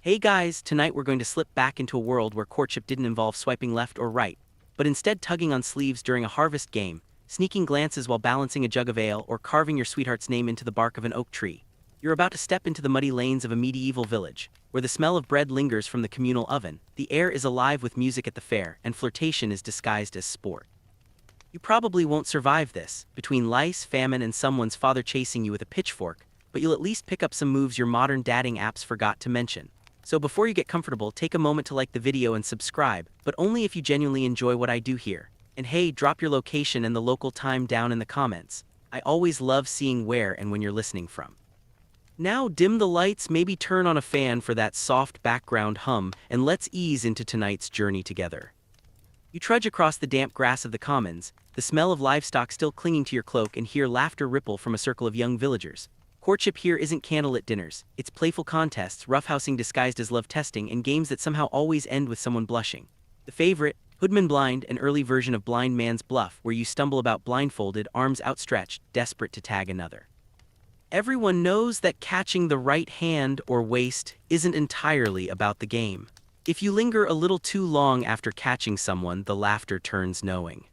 Hey guys, tonight we're going to slip back into a world where courtship didn't involve swiping left or right, but instead tugging on sleeves during a harvest game, sneaking glances while balancing a jug of ale, or carving your sweetheart's name into the bark of an oak tree. You're about to step into the muddy lanes of a medieval village, where the smell of bread lingers from the communal oven, the air is alive with music at the fair, and flirtation is disguised as sport. You probably won't survive this, between lice, famine, and someone's father chasing you with a pitchfork, but you'll at least pick up some moves your modern dating apps forgot to mention. So before you get comfortable, take a moment to like the video and subscribe, but only if you genuinely enjoy what I do here. And hey, drop your location and the local time down in the comments. I always love seeing where and when you're listening from. Now dim the lights, maybe turn on a fan for that soft background hum, and let's ease into tonight's journey together. You trudge across the damp grass of the commons, the smell of livestock still clinging to your cloak, and hear laughter ripple from a circle of young villagers. Courtship here isn't candlelit dinners, it's playful contests, roughhousing disguised as love testing, and games that somehow always end with someone blushing. The favorite, Hoodman Blind, an early version of Blind Man's Bluff, where you stumble about blindfolded, arms outstretched, desperate to tag another. Everyone knows that catching the right hand or waist isn't entirely about the game. If you linger a little too long after catching someone, the laughter turns knowing.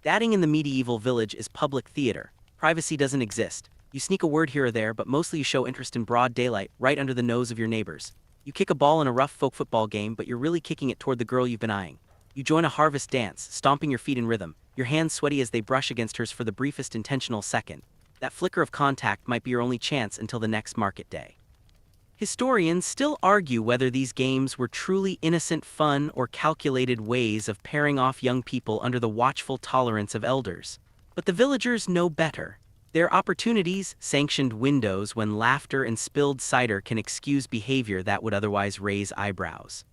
Dating in the medieval village is public theater. Privacy doesn't exist. You sneak a word here or there, but mostly you show interest in broad daylight, right under the nose of your neighbors. You kick a ball in a rough folk football game, but you're really kicking it toward the girl you've been eyeing. You join a harvest dance, stomping your feet in rhythm, your hands sweaty as they brush against hers for the briefest intentional second. That flicker of contact might be your only chance until the next market day. Historians still argue whether these games were truly innocent fun or calculated ways of pairing off young people under the watchful tolerance of elders. But the villagers know better. Their opportunities, sanctioned windows when laughter and spilled cider can excuse behavior that would otherwise raise eyebrows.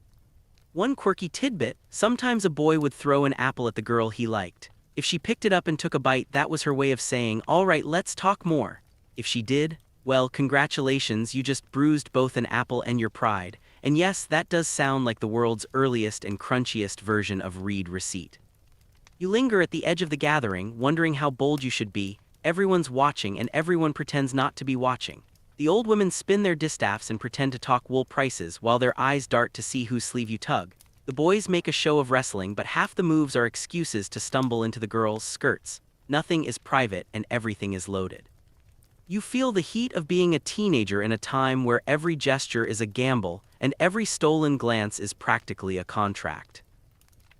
One quirky tidbit, sometimes a boy would throw an apple at the girl he liked. If she picked it up and took a bite, that was her way of saying, "All right, let's talk more." If she did, well, congratulations, you just bruised both an apple and your pride. And yes, that does sound like the world's earliest and crunchiest version of read receipt. You linger at the edge of the gathering, wondering how bold you should be. Everyone's watching and everyone pretends not to be watching. The old women spin their distaffs and pretend to talk wool prices while their eyes dart to see whose sleeve you tug. The boys make a show of wrestling, but half the moves are excuses to stumble into the girls' skirts. Nothing is private and everything is loaded. You feel the heat of being a teenager in a time where every gesture is a gamble and every stolen glance is practically a contract.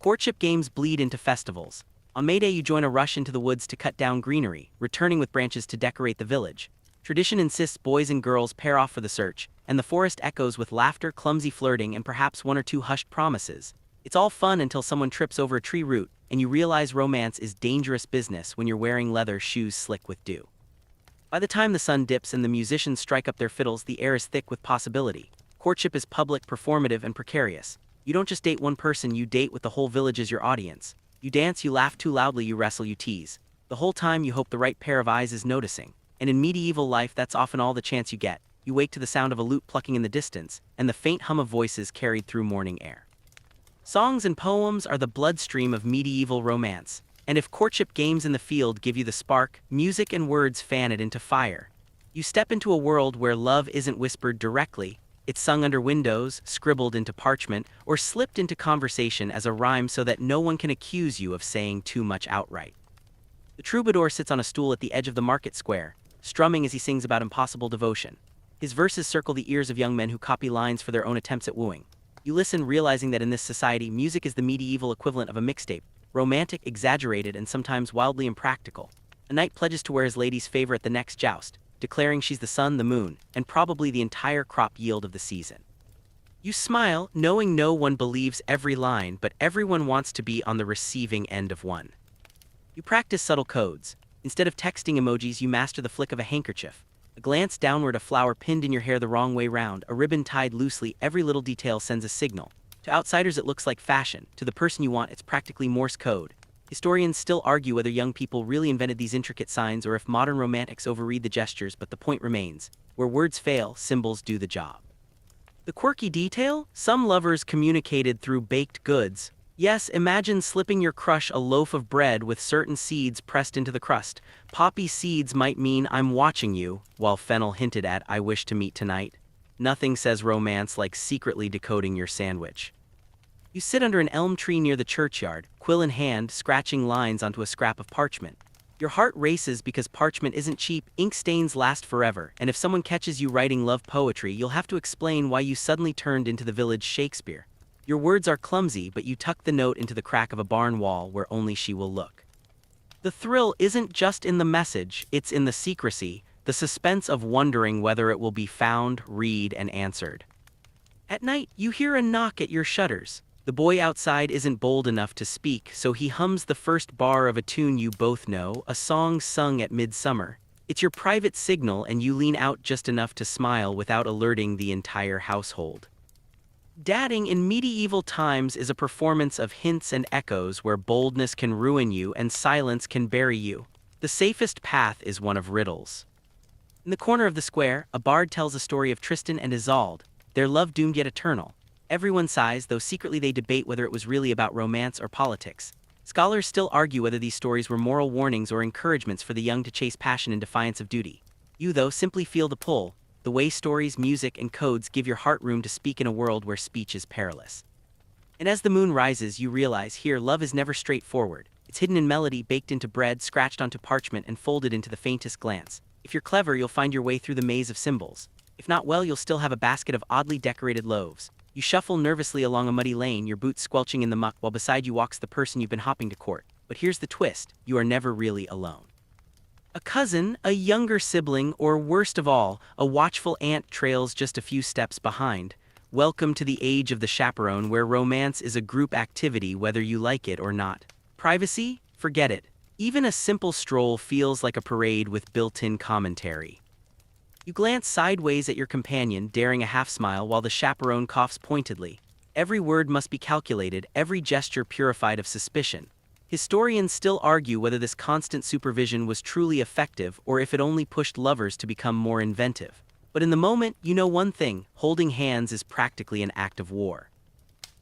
Courtship games bleed into festivals. On May Day you join a rush into the woods to cut down greenery, returning with branches to decorate the village. Tradition insists boys and girls pair off for the search, and the forest echoes with laughter, clumsy flirting, and perhaps one or two hushed promises. It's all fun until someone trips over a tree root, and you realize romance is dangerous business when you're wearing leather shoes slick with dew. By the time the sun dips and the musicians strike up their fiddles, the air is thick with possibility. Courtship is public, performative, and precarious. You don't just date one person, you date with the whole village as your audience. You dance, you laugh too loudly, you wrestle, you tease. The whole time you hope the right pair of eyes is noticing. And in medieval life, that's often all the chance you get. You wake to the sound of a lute plucking in the distance, and the faint hum of voices carried through morning air. Songs and poems are the bloodstream of medieval romance. And if courtship games in the field give you the spark, music and words fan it into fire. You step into a world where love isn't whispered directly, it's sung under windows, scribbled into parchment, or slipped into conversation as a rhyme so that no one can accuse you of saying too much outright. The troubadour sits on a stool at the edge of the market square, strumming as he sings about impossible devotion. His verses circle the ears of young men who copy lines for their own attempts at wooing. You listen, realizing that in this society, music is the medieval equivalent of a mixtape, romantic, exaggerated, and sometimes wildly impractical. A knight pledges to wear his lady's favor at the next joust, declaring she's the sun, the moon, and probably the entire crop yield of the season. You smile, knowing no one believes every line, but everyone wants to be on the receiving end of one. You practice subtle codes. Instead of texting emojis, you master the flick of a handkerchief. A glance downward, a flower pinned in your hair the wrong way round, a ribbon tied loosely, every little detail sends a signal. To outsiders it looks like fashion, to the person you want it's practically Morse code. Historians still argue whether young people really invented these intricate signs or if modern romantics overread the gestures, but the point remains, where words fail, symbols do the job. The quirky detail? Some lovers communicated through baked goods. Yes, imagine slipping your crush a loaf of bread with certain seeds pressed into the crust. Poppy seeds might mean "I'm watching you," while fennel hinted at "I wish to meet tonight." Nothing says romance like secretly decoding your sandwich. You sit under an elm tree near the churchyard, quill in hand, scratching lines onto a scrap of parchment. Your heart races because parchment isn't cheap, ink stains last forever, and if someone catches you writing love poetry, you'll have to explain why you suddenly turned into the village Shakespeare. Your words are clumsy, but you tuck the note into the crack of a barn wall where only she will look. The thrill isn't just in the message, it's in the secrecy, the suspense of wondering whether it will be found, read, and answered. At night, you hear a knock at your shutters. The boy outside isn't bold enough to speak, so he hums the first bar of a tune you both know, a song sung at midsummer. It's your private signal, and you lean out just enough to smile without alerting the entire household. Dating in medieval times is a performance of hints and echoes where boldness can ruin you and silence can bury you. The safest path is one of riddles. In the corner of the square, a bard tells a story of Tristan and Isolde, their love doomed yet eternal. Everyone sighs, though secretly they debate whether it was really about romance or politics. Scholars still argue whether these stories were moral warnings or encouragements for the young to chase passion in defiance of duty. You, though, simply feel the pull, the way stories, music, and codes give your heart room to speak in a world where speech is perilous. And as the moon rises, you realize here love is never straightforward. It's hidden in melody, baked into bread, scratched onto parchment, and folded into the faintest glance. If you're clever, you'll find your way through the maze of symbols. If not, well, you'll still have a basket of oddly decorated loaves. You shuffle nervously along a muddy lane, your boots squelching in the muck, while beside you walks the person you've been hopping to court. But here's the twist, you are never really alone. A cousin, a younger sibling, or worst of all, a watchful aunt trails just a few steps behind. Welcome to the age of the chaperone, where romance is a group activity whether you like it or not. Privacy? Forget it. Even a simple stroll feels like a parade with built-in commentary. You glance sideways at your companion, daring a half-smile while the chaperone coughs pointedly. Every word must be calculated, every gesture purified of suspicion. Historians still argue whether this constant supervision was truly effective or if it only pushed lovers to become more inventive. But in the moment, you know one thing, holding hands is practically an act of war.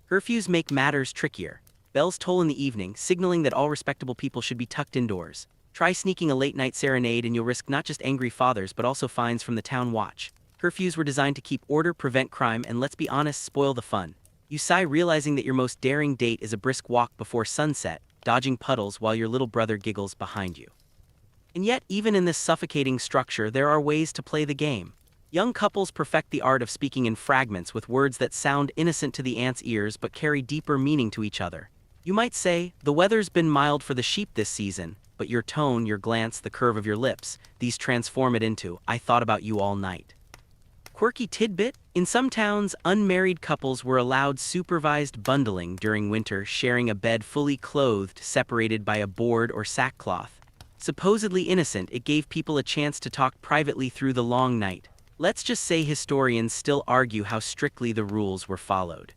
Curfews make matters trickier. Bells toll in the evening, signaling that all respectable people should be tucked indoors. Try sneaking a late-night serenade and you'll risk not just angry fathers but also fines from the town watch. Curfews were designed to keep order, prevent crime, and let's be honest, spoil the fun. You sigh realizing that your most daring date is a brisk walk before sunset, dodging puddles while your little brother giggles behind you. And yet, even in this suffocating structure, there are ways to play the game. Young couples perfect the art of speaking in fragments with words that sound innocent to the aunt's ears but carry deeper meaning to each other. You might say, the weather's been mild for the sheep this season, but your tone, your glance, the curve of your lips, these transform it into, I thought about you all night. Quirky tidbit? In some towns, unmarried couples were allowed supervised bundling during winter, sharing a bed fully clothed, separated by a board or sackcloth. Supposedly innocent, it gave people a chance to talk privately through the long night. Let's just say historians still argue how strictly the rules were followed.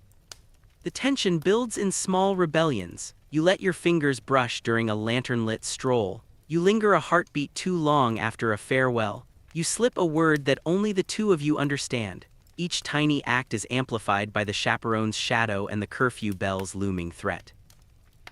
The tension builds in small rebellions. You let your fingers brush during a lantern-lit stroll. You linger a heartbeat too long after a farewell. You slip a word that only the two of you understand. Each tiny act is amplified by the chaperone's shadow and the curfew bell's looming threat.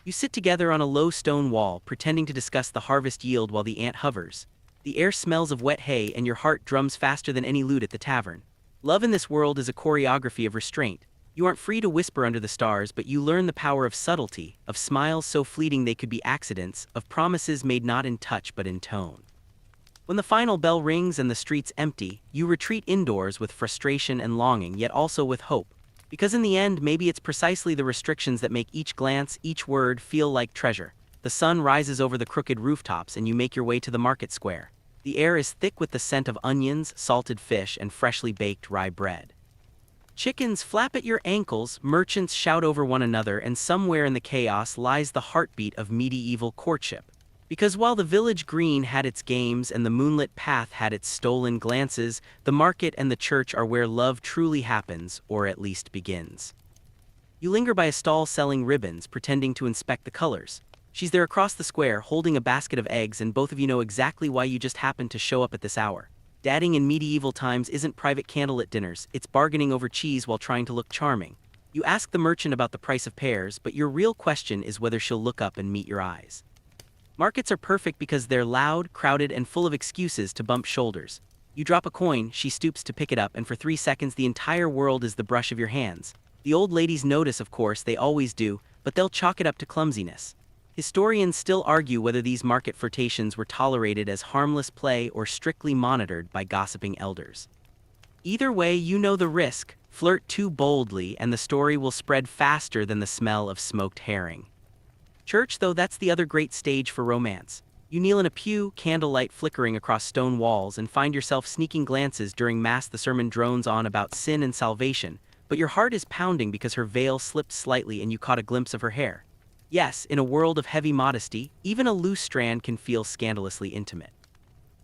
You sit together on a low stone wall, pretending to discuss the harvest yield while the aunt hovers. The air smells of wet hay and your heart drums faster than any lute at the tavern. Love in this world is a choreography of restraint. You aren't free to whisper under the stars, but you learn the power of subtlety, of smiles so fleeting they could be accidents, of promises made not in touch but in tone. When the final bell rings and the street's empty, you retreat indoors with frustration and longing, yet also with hope. Because in the end, maybe it's precisely the restrictions that make each glance, each word feel like treasure. The sun rises over the crooked rooftops and you make your way to the market square. The air is thick with the scent of onions, salted fish, and freshly baked rye bread. Chickens flap at your ankles, merchants shout over one another, and somewhere in the chaos lies the heartbeat of medieval courtship. Because while the village green had its games and the moonlit path had its stolen glances, the market and the church are where love truly happens, or at least begins. You linger by a stall selling ribbons, pretending to inspect the colors. She's there across the square, holding a basket of eggs, and both of you know exactly why you just happened to show up at this hour. Dating in medieval times isn't private candlelit dinners, it's bargaining over cheese while trying to look charming. You ask the merchant about the price of pears, but your real question is whether she'll look up and meet your eyes. Markets are perfect because they're loud, crowded, and full of excuses to bump shoulders. You drop a coin, she stoops to pick it up, and for 3 seconds the entire world is the brush of your hands. The old ladies notice, of course, they always do, but they'll chalk it up to clumsiness. Historians still argue whether these market flirtations were tolerated as harmless play or strictly monitored by gossiping elders. Either way, you know the risk. Flirt too boldly and the story will spread faster than the smell of smoked herring. Church, though, that's the other great stage for romance. You kneel in a pew, candlelight flickering across stone walls, and find yourself sneaking glances during Mass. The sermon drones on about sin and salvation, but your heart is pounding because her veil slipped slightly and you caught a glimpse of her hair. Yes, in a world of heavy modesty, even a loose strand can feel scandalously intimate.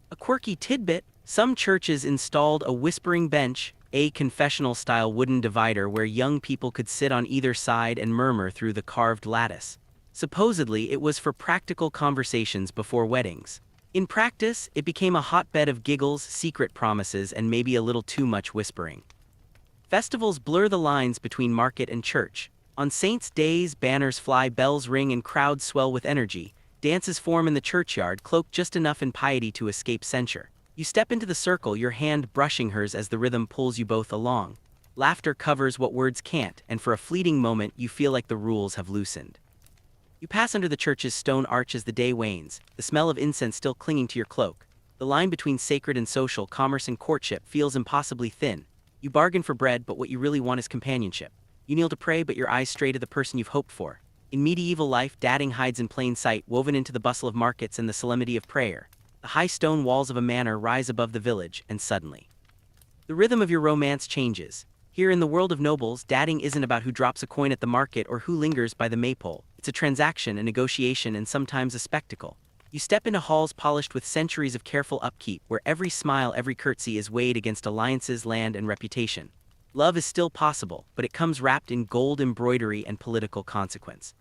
A quirky tidbit: some churches installed a whispering bench, a confessional-style wooden divider where young people could sit on either side and murmur through the carved lattice. Supposedly, it was for practical conversations before weddings. In practice, it became a hotbed of giggles, secret promises, and maybe a little too much whispering. Festivals blur the lines between market and church. On saints' days, banners fly, bells ring, and crowds swell with energy. Dances form in the churchyard, cloaked just enough in piety to escape censure. You step into the circle, your hand brushing hers as the rhythm pulls you both along. Laughter covers what words can't, and for a fleeting moment you feel like the rules have loosened. You pass under the church's stone arch as the day wanes, the smell of incense still clinging to your cloak. The line between sacred and social, commerce and courtship, feels impossibly thin. You bargain for bread, but what you really want is companionship. You kneel to pray, but your eyes stray to the person you've hoped for. In medieval life, dating hides in plain sight, woven into the bustle of markets and the solemnity of prayer. The high stone walls of a manor rise above the village, and suddenly, the rhythm of your romance changes. Here in the world of nobles, dating isn't about who drops a coin at the market or who lingers by the maypole. It's a transaction, a negotiation, and sometimes a spectacle. You step into halls polished with centuries of careful upkeep, where every smile, every curtsy is weighed against alliances, land, and reputation. Love is still possible, but it comes wrapped in gold embroidery and political consequence.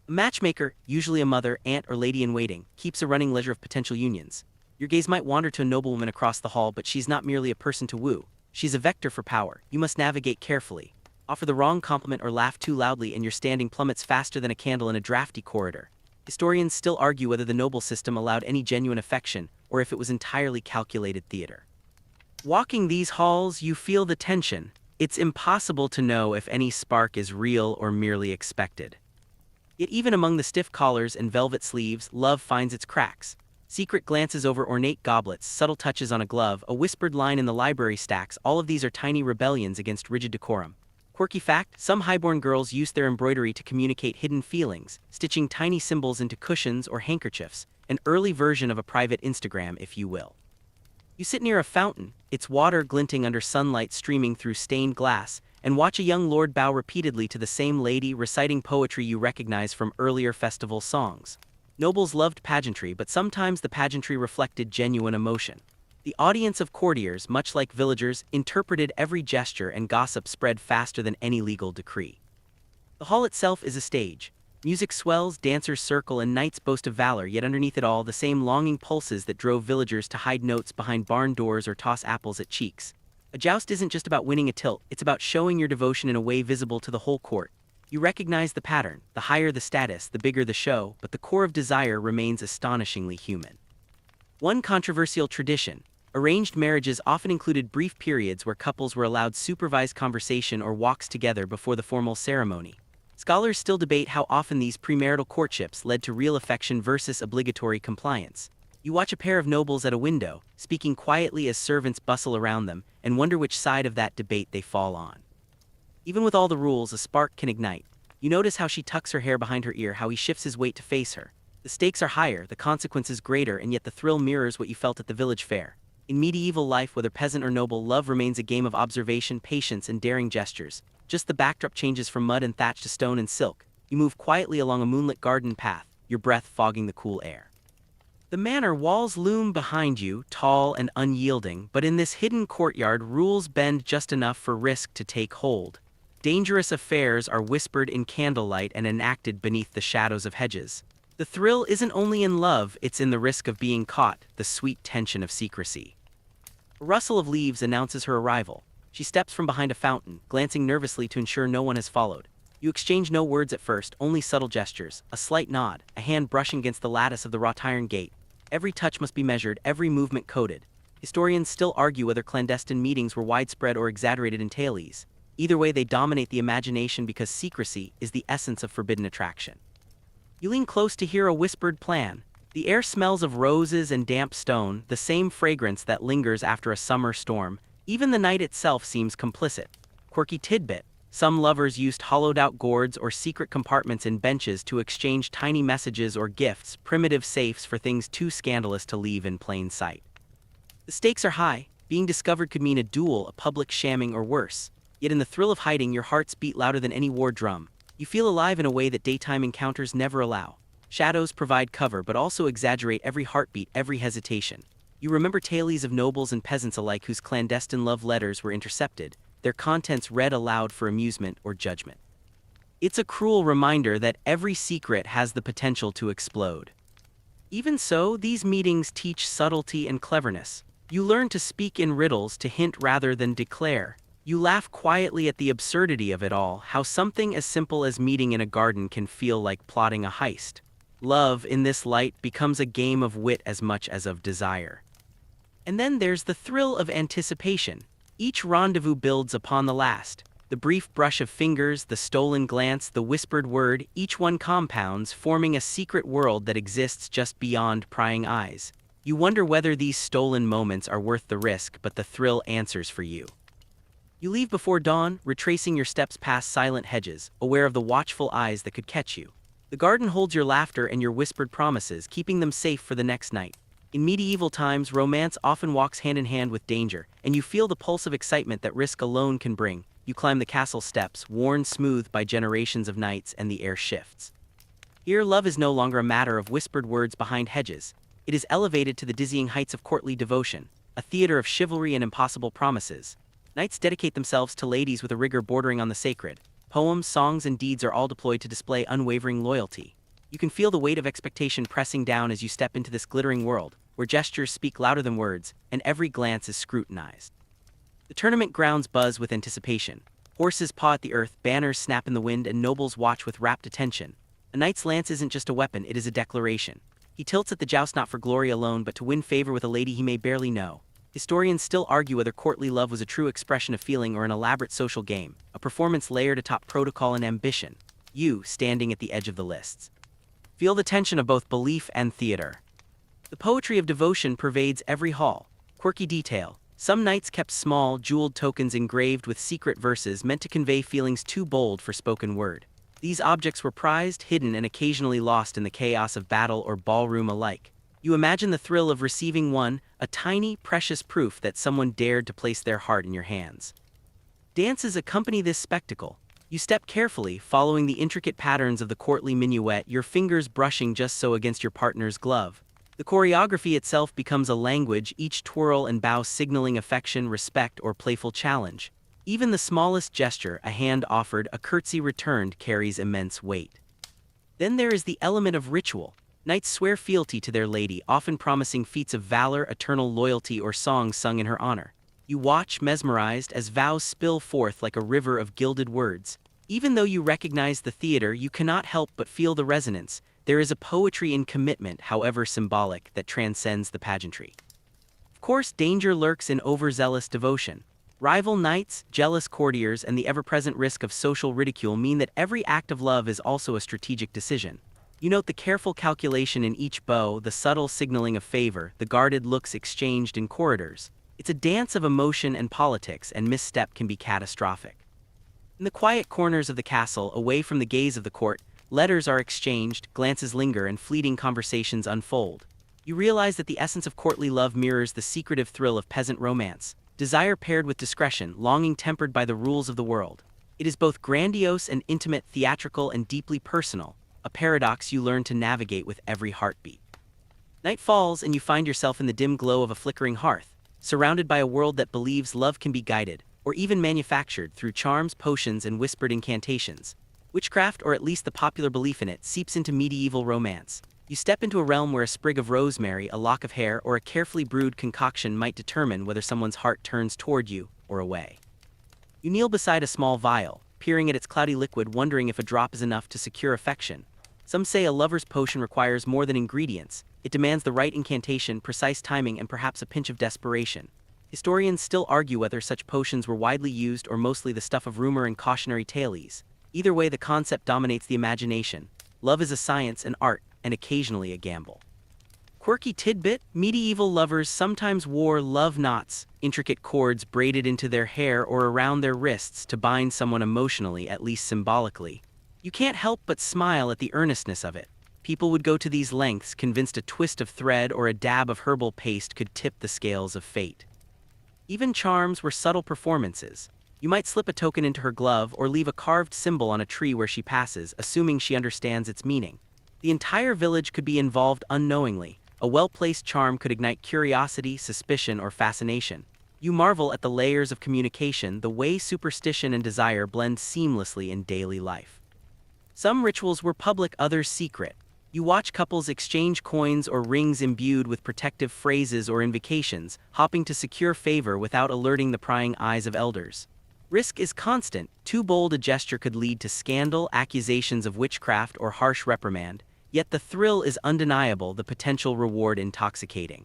A matchmaker, usually a mother, aunt, or lady-in-waiting, keeps a running ledger of potential unions. Your gaze might wander to a noblewoman across the hall, but she's not merely a person to woo. She's a vector for power. You must navigate carefully. Offer the wrong compliment or laugh too loudly and your standing plummets faster than a candle in a drafty corridor. Historians still argue whether the noble system allowed any genuine affection, or if it was entirely calculated theater. Walking these halls, you feel the tension. It's impossible to know if any spark is real or merely expected. Yet even among the stiff collars and velvet sleeves, love finds its cracks. Secret glances over ornate goblets, subtle touches on a glove, a whispered line in the library stacks, all of these are tiny rebellions against rigid decorum. Quirky fact: some highborn girls use their embroidery to communicate hidden feelings, stitching tiny symbols into cushions or handkerchiefs, an early version of a private Instagram, if you will. You sit near a fountain, its water glinting under sunlight streaming through stained glass, and watch a young lord bow repeatedly to the same lady, reciting poetry you recognize from earlier festival songs. Nobles loved pageantry, but sometimes the pageantry reflected genuine emotion. The audience of courtiers, much like villagers, interpreted every gesture, and gossip spread faster than any legal decree. The hall itself is a stage. Music swells, dancers circle, and knights boast of valor, yet underneath it all, the same longing pulses that drove villagers to hide notes behind barn doors or toss apples at cheeks. A joust isn't just about winning a tilt, it's about showing your devotion in a way visible to the whole court. You recognize the pattern: the higher the status, the bigger the show, but the core of desire remains astonishingly human. One controversial tradition: arranged marriages often included brief periods where couples were allowed supervised conversation or walks together before the formal ceremony. Scholars still debate how often these premarital courtships led to real affection versus obligatory compliance. You watch a pair of nobles at a window, speaking quietly as servants bustle around them, and wonder which side of that debate they fall on. Even with all the rules, a spark can ignite. You notice how she tucks her hair behind her ear, how he shifts his weight to face her. The stakes are higher, the consequences greater, and yet the thrill mirrors what you felt at the village fair. In medieval life, whether peasant or noble, love remains a game of observation, patience, and daring gestures. Just the backdrop changes from mud and thatch to stone and silk. You move quietly along a moonlit garden path, your breath fogging the cool air. The manor walls loom behind you, tall and unyielding, but in this hidden courtyard, rules bend just enough for risk to take hold. Dangerous affairs are whispered in candlelight and enacted beneath the shadows of hedges. The thrill isn't only in love, it's in the risk of being caught, the sweet tension of secrecy. A rustle of leaves announces her arrival. She steps from behind a fountain, glancing nervously to ensure no one has followed. You exchange no words at first, only subtle gestures, a slight nod, a hand brushing against the lattice of the wrought iron gate. Every touch must be measured, every movement coded. Historians still argue whether clandestine meetings were widespread or exaggerated in tales. Either way, they dominate the imagination because secrecy is the essence of forbidden attraction. You lean close to hear a whispered plan. The air smells of roses and damp stone, the same fragrance that lingers after a summer storm. Even the night itself seems complicit. Quirky tidbit: some lovers used hollowed-out gourds or secret compartments in benches to exchange tiny messages or gifts, primitive safes for things too scandalous to leave in plain sight. The stakes are high. Being discovered could mean a duel, a public shamming, or worse. Yet in the thrill of hiding, your hearts beat louder than any war drum. You feel alive in a way that daytime encounters never allow. Shadows provide cover but also exaggerate every heartbeat, every hesitation. You remember tales of nobles and peasants alike whose clandestine love letters were intercepted, their contents read aloud for amusement or judgment. It's a cruel reminder that every secret has the potential to explode. Even so, these meetings teach subtlety and cleverness. You learn to speak in riddles, to hint rather than declare. You laugh quietly at the absurdity of it all, how something as simple as meeting in a garden can feel like plotting a heist. Love, in this light, becomes a game of wit as much as of desire. And then there's the thrill of anticipation. Each rendezvous builds upon the last. The brief brush of fingers, the stolen glance, the whispered word, each one compounds, forming a secret world that exists just beyond prying eyes. You wonder whether these stolen moments are worth the risk, but the thrill answers for you. You leave before dawn, retracing your steps past silent hedges, aware of the watchful eyes that could catch you. The garden holds your laughter and your whispered promises, keeping them safe for the next night. In medieval times, romance often walks hand in hand with danger, and you feel the pulse of excitement that risk alone can bring. You climb the castle steps, worn smooth by generations of nights, and the air shifts. Here, love is no longer a matter of whispered words behind hedges. It is elevated to the dizzying heights of courtly devotion, a theater of chivalry and impossible promises. Knights dedicate themselves to ladies with a rigor bordering on the sacred. Poems, songs, and deeds are all deployed to display unwavering loyalty. You can feel the weight of expectation pressing down as you step into this glittering world, where gestures speak louder than words, and every glance is scrutinized. The tournament grounds buzz with anticipation. Horses paw at the earth, banners snap in the wind, and nobles watch with rapt attention. A knight's lance isn't just a weapon, it is a declaration. He tilts at the joust not for glory alone, but to win favor with a lady he may barely know. Historians still argue whether courtly love was a true expression of feeling or an elaborate social game, a performance layered atop protocol and ambition. You, standing at the edge of the lists, feel the tension of both belief and theater. The poetry of devotion pervades every hall. Quirky detail: some knights kept small, jeweled tokens engraved with secret verses meant to convey feelings too bold for spoken word. These objects were prized, hidden, and occasionally lost in the chaos of battle or ballroom alike. You imagine the thrill of receiving one, a tiny, precious proof that someone dared to place their heart in your hands. Dances accompany this spectacle. You step carefully, following the intricate patterns of the courtly minuet, your fingers brushing just so against your partner's glove. The choreography itself becomes a language, each twirl and bow signaling affection, respect, or playful challenge. Even the smallest gesture, a hand offered, a curtsy returned, carries immense weight. Then there is the element of ritual. Knights swear fealty to their lady, often promising feats of valor, eternal loyalty, or songs sung in her honor. You watch, mesmerized, as vows spill forth like a river of gilded words. Even though you recognize the theater, you cannot help but feel the resonance. There is a poetry in commitment, however symbolic, that transcends the pageantry. Of course, danger lurks in overzealous devotion. Rival knights, jealous courtiers, and the ever-present risk of social ridicule mean that every act of love is also a strategic decision. You note the careful calculation in each bow, the subtle signaling of favor, the guarded looks exchanged in corridors. It's a dance of emotion and politics, and misstep can be catastrophic. In the quiet corners of the castle, away from the gaze of the court, letters are exchanged, glances linger, and fleeting conversations unfold. You realize that the essence of courtly love mirrors the secretive thrill of peasant romance, desire paired with discretion, longing tempered by the rules of the world. It is both grandiose and intimate, theatrical and deeply personal, a paradox you learn to navigate with every heartbeat. Night falls and you find yourself in the dim glow of a flickering hearth, surrounded by a world that believes love can be guided, or even manufactured, through charms, potions, and whispered incantations. Witchcraft, or at least the popular belief in it, seeps into medieval romance. You step into a realm where a sprig of rosemary, a lock of hair, or a carefully brewed concoction might determine whether someone's heart turns toward you or away. You kneel beside a small vial, peering at its cloudy liquid, wondering if a drop is enough to secure affection. Some say a lover's potion requires more than ingredients, it demands the right incantation, precise timing, and perhaps a pinch of desperation. Historians still argue whether such potions were widely used or mostly the stuff of rumor and cautionary tales. Either way, the concept dominates the imagination. Love is a science, an art, and occasionally a gamble. Quirky tidbit: medieval lovers sometimes wore love knots, intricate cords braided into their hair or around their wrists to bind someone emotionally, at least symbolically. You can't help but smile at the earnestness of it. People would go to these lengths, convinced a twist of thread or a dab of herbal paste could tip the scales of fate. Even charms were subtle performances. You might slip a token into her glove or leave a carved symbol on a tree where she passes, assuming she understands its meaning. The entire village could be involved unknowingly. A well-placed charm could ignite curiosity, suspicion, or fascination. You marvel at the layers of communication, the way superstition and desire blend seamlessly in daily life. Some rituals were public, others secret. You watch couples exchange coins or rings imbued with protective phrases or invocations, hoping to secure favor without alerting the prying eyes of elders. Risk is constant. Too bold a gesture could lead to scandal, accusations of witchcraft, or harsh reprimand, yet the thrill is undeniable, the potential reward intoxicating.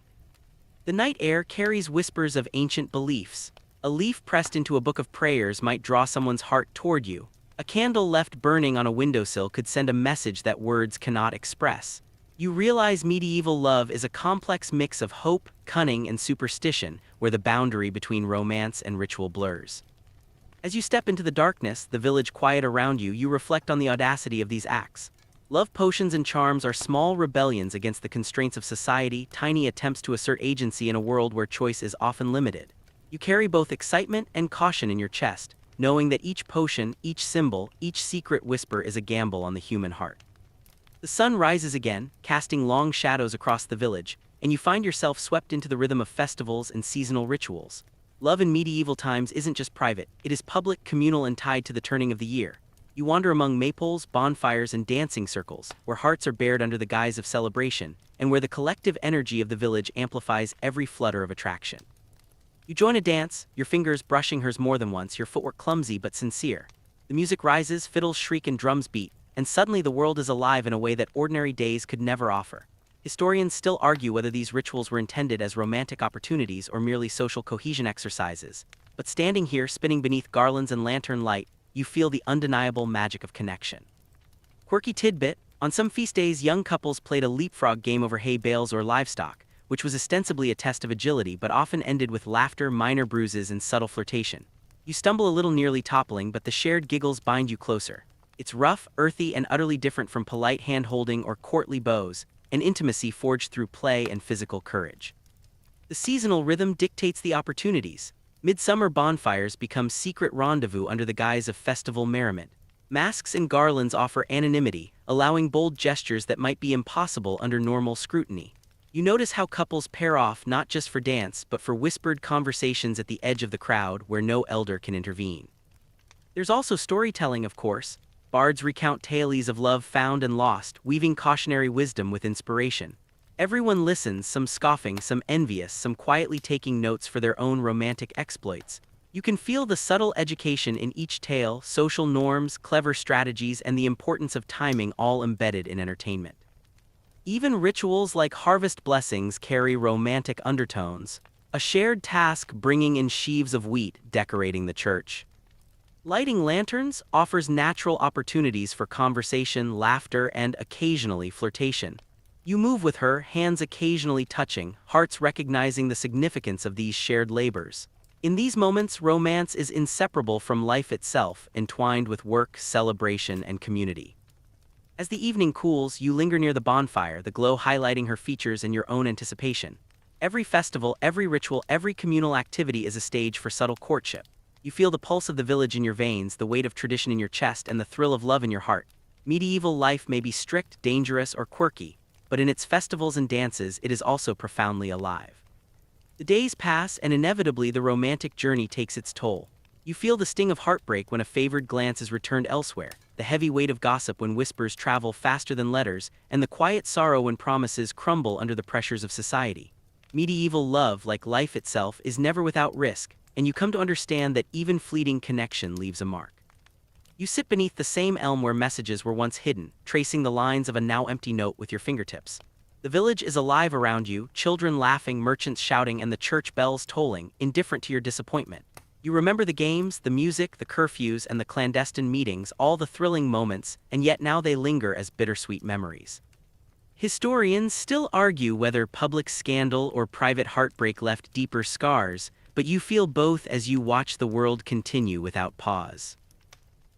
The night air carries whispers of ancient beliefs. A leaf pressed into a book of prayers might draw someone's heart toward you. A candle left burning on a windowsill could send a message that words cannot express. You realize medieval love is a complex mix of hope, cunning, and superstition, where the boundary between romance and ritual blurs. As you step into the darkness, the village quiet around you, you reflect on the audacity of these acts. Love potions and charms are small rebellions against the constraints of society, tiny attempts to assert agency in a world where choice is often limited. You carry both excitement and caution in your chest, knowing that each potion, each symbol, each secret whisper is a gamble on the human heart. The sun rises again, casting long shadows across the village, and you find yourself swept into the rhythm of festivals and seasonal rituals. Love in medieval times isn't just private, it is public, communal, and tied to the turning of the year. You wander among maypoles, bonfires, and dancing circles, where hearts are bared under the guise of celebration, and where the collective energy of the village amplifies every flutter of attraction. You join a dance, your fingers brushing hers more than once, your footwork clumsy but sincere. The music rises, fiddles shriek, and drums beat, and suddenly the world is alive in a way that ordinary days could never offer. Historians still argue whether these rituals were intended as romantic opportunities or merely social cohesion exercises. But standing here, spinning beneath garlands and lantern light, you feel the undeniable magic of connection. Quirky tidbit: on some feast days, young couples played a leapfrog game over hay bales or livestock, which was ostensibly a test of agility but often ended with laughter, minor bruises, and subtle flirtation. You stumble a little, nearly toppling, but the shared giggles bind you closer. It's rough, earthy, and utterly different from polite hand-holding or courtly bows, an intimacy forged through play and physical courage. The seasonal rhythm dictates the opportunities. Midsummer bonfires become secret rendezvous under the guise of festival merriment. Masks and garlands offer anonymity, allowing bold gestures that might be impossible under normal scrutiny. You notice how couples pair off not just for dance but for whispered conversations at the edge of the crowd where no elder can intervene. There's also storytelling, of course. Bards recount tales of love found and lost, weaving cautionary wisdom with inspiration. Everyone listens, some scoffing, some envious, some quietly taking notes for their own romantic exploits. You can feel the subtle education in each tale, social norms, clever strategies, and the importance of timing, all embedded in entertainment. Even rituals like harvest blessings carry romantic undertones, a shared task bringing in sheaves of wheat, decorating the church. Lighting lanterns offers natural opportunities for conversation, laughter, and occasionally flirtation. You move with her, hands occasionally touching, hearts recognizing the significance of these shared labors. In these moments, romance is inseparable from life itself, entwined with work, celebration, and community. As the evening cools, you linger near the bonfire, the glow highlighting her features and your own anticipation. Every festival, every ritual, every communal activity is a stage for subtle courtship. You feel the pulse of the village in your veins, the weight of tradition in your chest, and the thrill of love in your heart. Medieval life may be strict, dangerous, or quirky, but in its festivals and dances, it is also profoundly alive. The days pass, and inevitably the romantic journey takes its toll. You feel the sting of heartbreak when a favored glance is returned elsewhere, the heavy weight of gossip when whispers travel faster than letters, and the quiet sorrow when promises crumble under the pressures of society. Medieval love, like life itself, is never without risk, and you come to understand that even fleeting connection leaves a mark. You sit beneath the same elm where messages were once hidden, tracing the lines of a now empty note with your fingertips. The village is alive around you, children laughing, merchants shouting, and the church bells tolling, indifferent to your disappointment. You remember the games, the music, the curfews, and the clandestine meetings, all the thrilling moments, and yet now they linger as bittersweet memories. Historians still argue whether public scandal or private heartbreak left deeper scars, but you feel both as you watch the world continue without pause.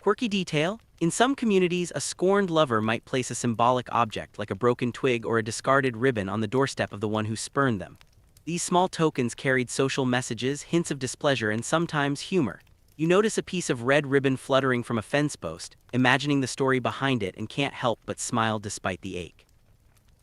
Quirky detail: in some communities, a scorned lover might place a symbolic object like a broken twig or a discarded ribbon on the doorstep of the one who spurned them. These small tokens carried social messages, hints of displeasure, and sometimes humor. You notice a piece of red ribbon fluttering from a fence post, imagining the story behind it, and can't help but smile despite the ache.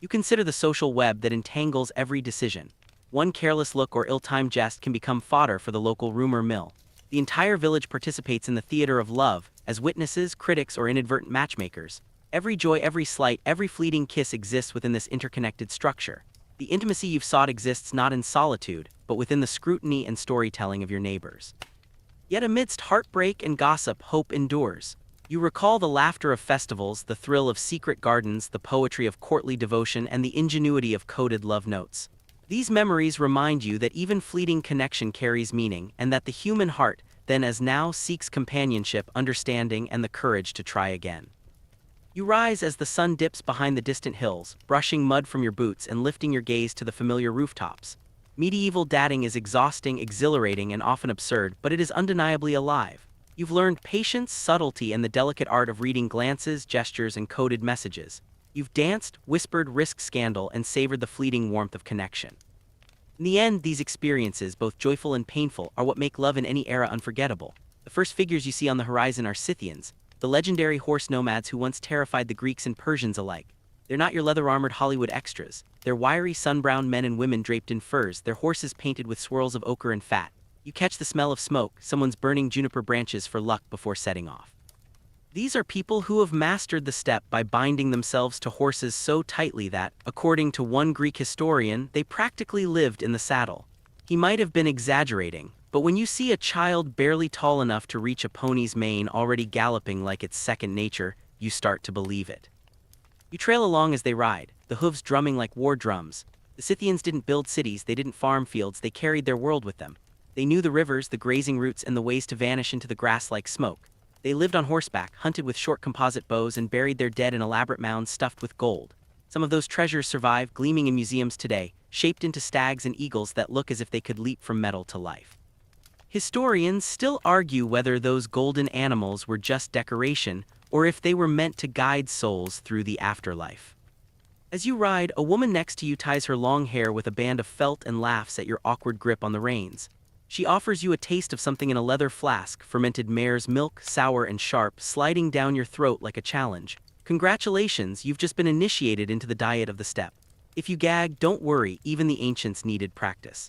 You consider the social web that entangles every decision. One careless look or ill-timed jest can become fodder for the local rumor mill. The entire village participates in the theater of love, as witnesses, critics, or inadvertent matchmakers. Every joy, every slight, every fleeting kiss exists within this interconnected structure. The intimacy you've sought exists not in solitude, but within the scrutiny and storytelling of your neighbors. Yet amidst heartbreak and gossip, hope endures. You recall the laughter of festivals, the thrill of secret gardens, the poetry of courtly devotion, and the ingenuity of coded love notes. These memories remind you that even fleeting connection carries meaning, and that the human heart, then as now, seeks companionship, understanding, and the courage to try again. You rise as the sun dips behind the distant hills, brushing mud from your boots and lifting your gaze to the familiar rooftops. Medieval dating is exhausting, exhilarating, and often absurd, but it is undeniably alive. You've learned patience, subtlety, and the delicate art of reading glances, gestures, and coded messages. You've danced, whispered, risked scandal, and savored the fleeting warmth of connection. In the end, these experiences, both joyful and painful, are what make love in any era unforgettable. The first figures you see on the horizon are Scythians, the legendary horse nomads who once terrified the Greeks and Persians alike. They're not your leather-armored Hollywood extras. They're wiry, sun-browned men and women draped in furs, their horses painted with swirls of ochre and fat. You catch the smell of smoke, someone's burning juniper branches for luck before setting off. These are people who have mastered the step by binding themselves to horses so tightly that, according to one Greek historian, they practically lived in the saddle. He might have been exaggerating, but when you see a child barely tall enough to reach a pony's mane already galloping like it's second nature, you start to believe it. You trail along as they ride, the hooves drumming like war drums. The Scythians didn't build cities, they didn't farm fields, they carried their world with them. They knew the rivers, the grazing routes, and the ways to vanish into the grass like smoke. They lived on horseback, hunted with short composite bows, and buried their dead in elaborate mounds stuffed with gold. Some of those treasures survive, gleaming in museums today, shaped into stags and eagles that look as if they could leap from metal to life. Historians still argue whether those golden animals were just decoration, or if they were meant to guide souls through the afterlife. As you ride, a woman next to you ties her long hair with a band of felt and laughs at your awkward grip on the reins. She offers you a taste of something in a leather flask, fermented mare's milk, sour and sharp, sliding down your throat like a challenge. Congratulations, you've just been initiated into the diet of the steppe. If you gag, don't worry, even the ancients needed practice.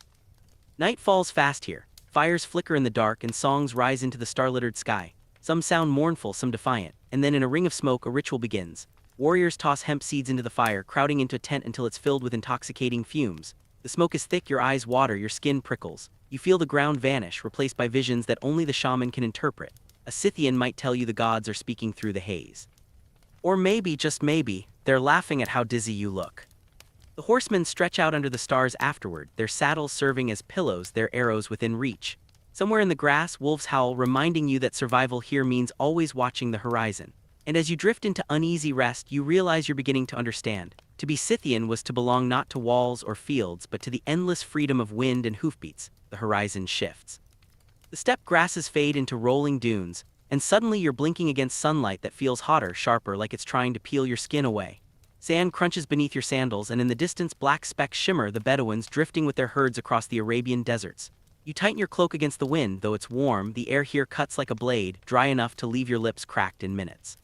Night falls fast here. Fires flicker in the dark and songs rise into the star-littered sky. Some sound mournful, some defiant, and then in a ring of smoke a ritual begins. Warriors toss hemp seeds into the fire, crowding into a tent until it's filled with intoxicating fumes. The smoke is thick, your eyes water, your skin prickles. You feel the ground vanish, replaced by visions that only the shaman can interpret. A Scythian might tell you the gods are speaking through the haze. Or maybe, just maybe, they're laughing at how dizzy you look. The horsemen stretch out under the stars afterward, their saddles serving as pillows, their arrows within reach. Somewhere in the grass, wolves howl, reminding you that survival here means always watching the horizon. And as you drift into uneasy rest, you realize you're beginning to understand. To be Scythian was to belong not to walls or fields, but to the endless freedom of wind and hoofbeats. The horizon shifts. The steppe grasses fade into rolling dunes, and suddenly you're blinking against sunlight that feels hotter, sharper, like it's trying to peel your skin away. Sand crunches beneath your sandals, and in the distance black specks shimmer, the Bedouins drifting with their herds across the Arabian deserts. You tighten your cloak against the wind, though it's warm, the air here cuts like a blade, dry enough to leave your lips cracked in minutes.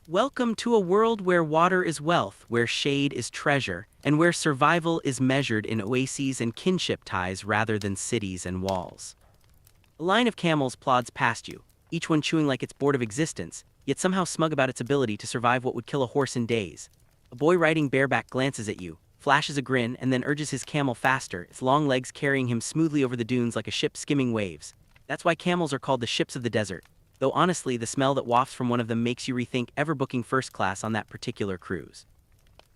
Welcome to a world where water is wealth, where shade is treasure, and where survival is measured in oases and kinship ties rather than cities and walls. A line of camels plods past you, each one chewing like it's bored of existence, yet somehow smug about its ability to survive what would kill a horse in days. A boy riding bareback glances at you, flashes a grin, and then urges his camel faster, its long legs carrying him smoothly over the dunes like a ship skimming waves. That's why camels are called the ships of the desert. though honestly, the smell that wafts from one of them makes you rethink ever booking first class on that particular cruise.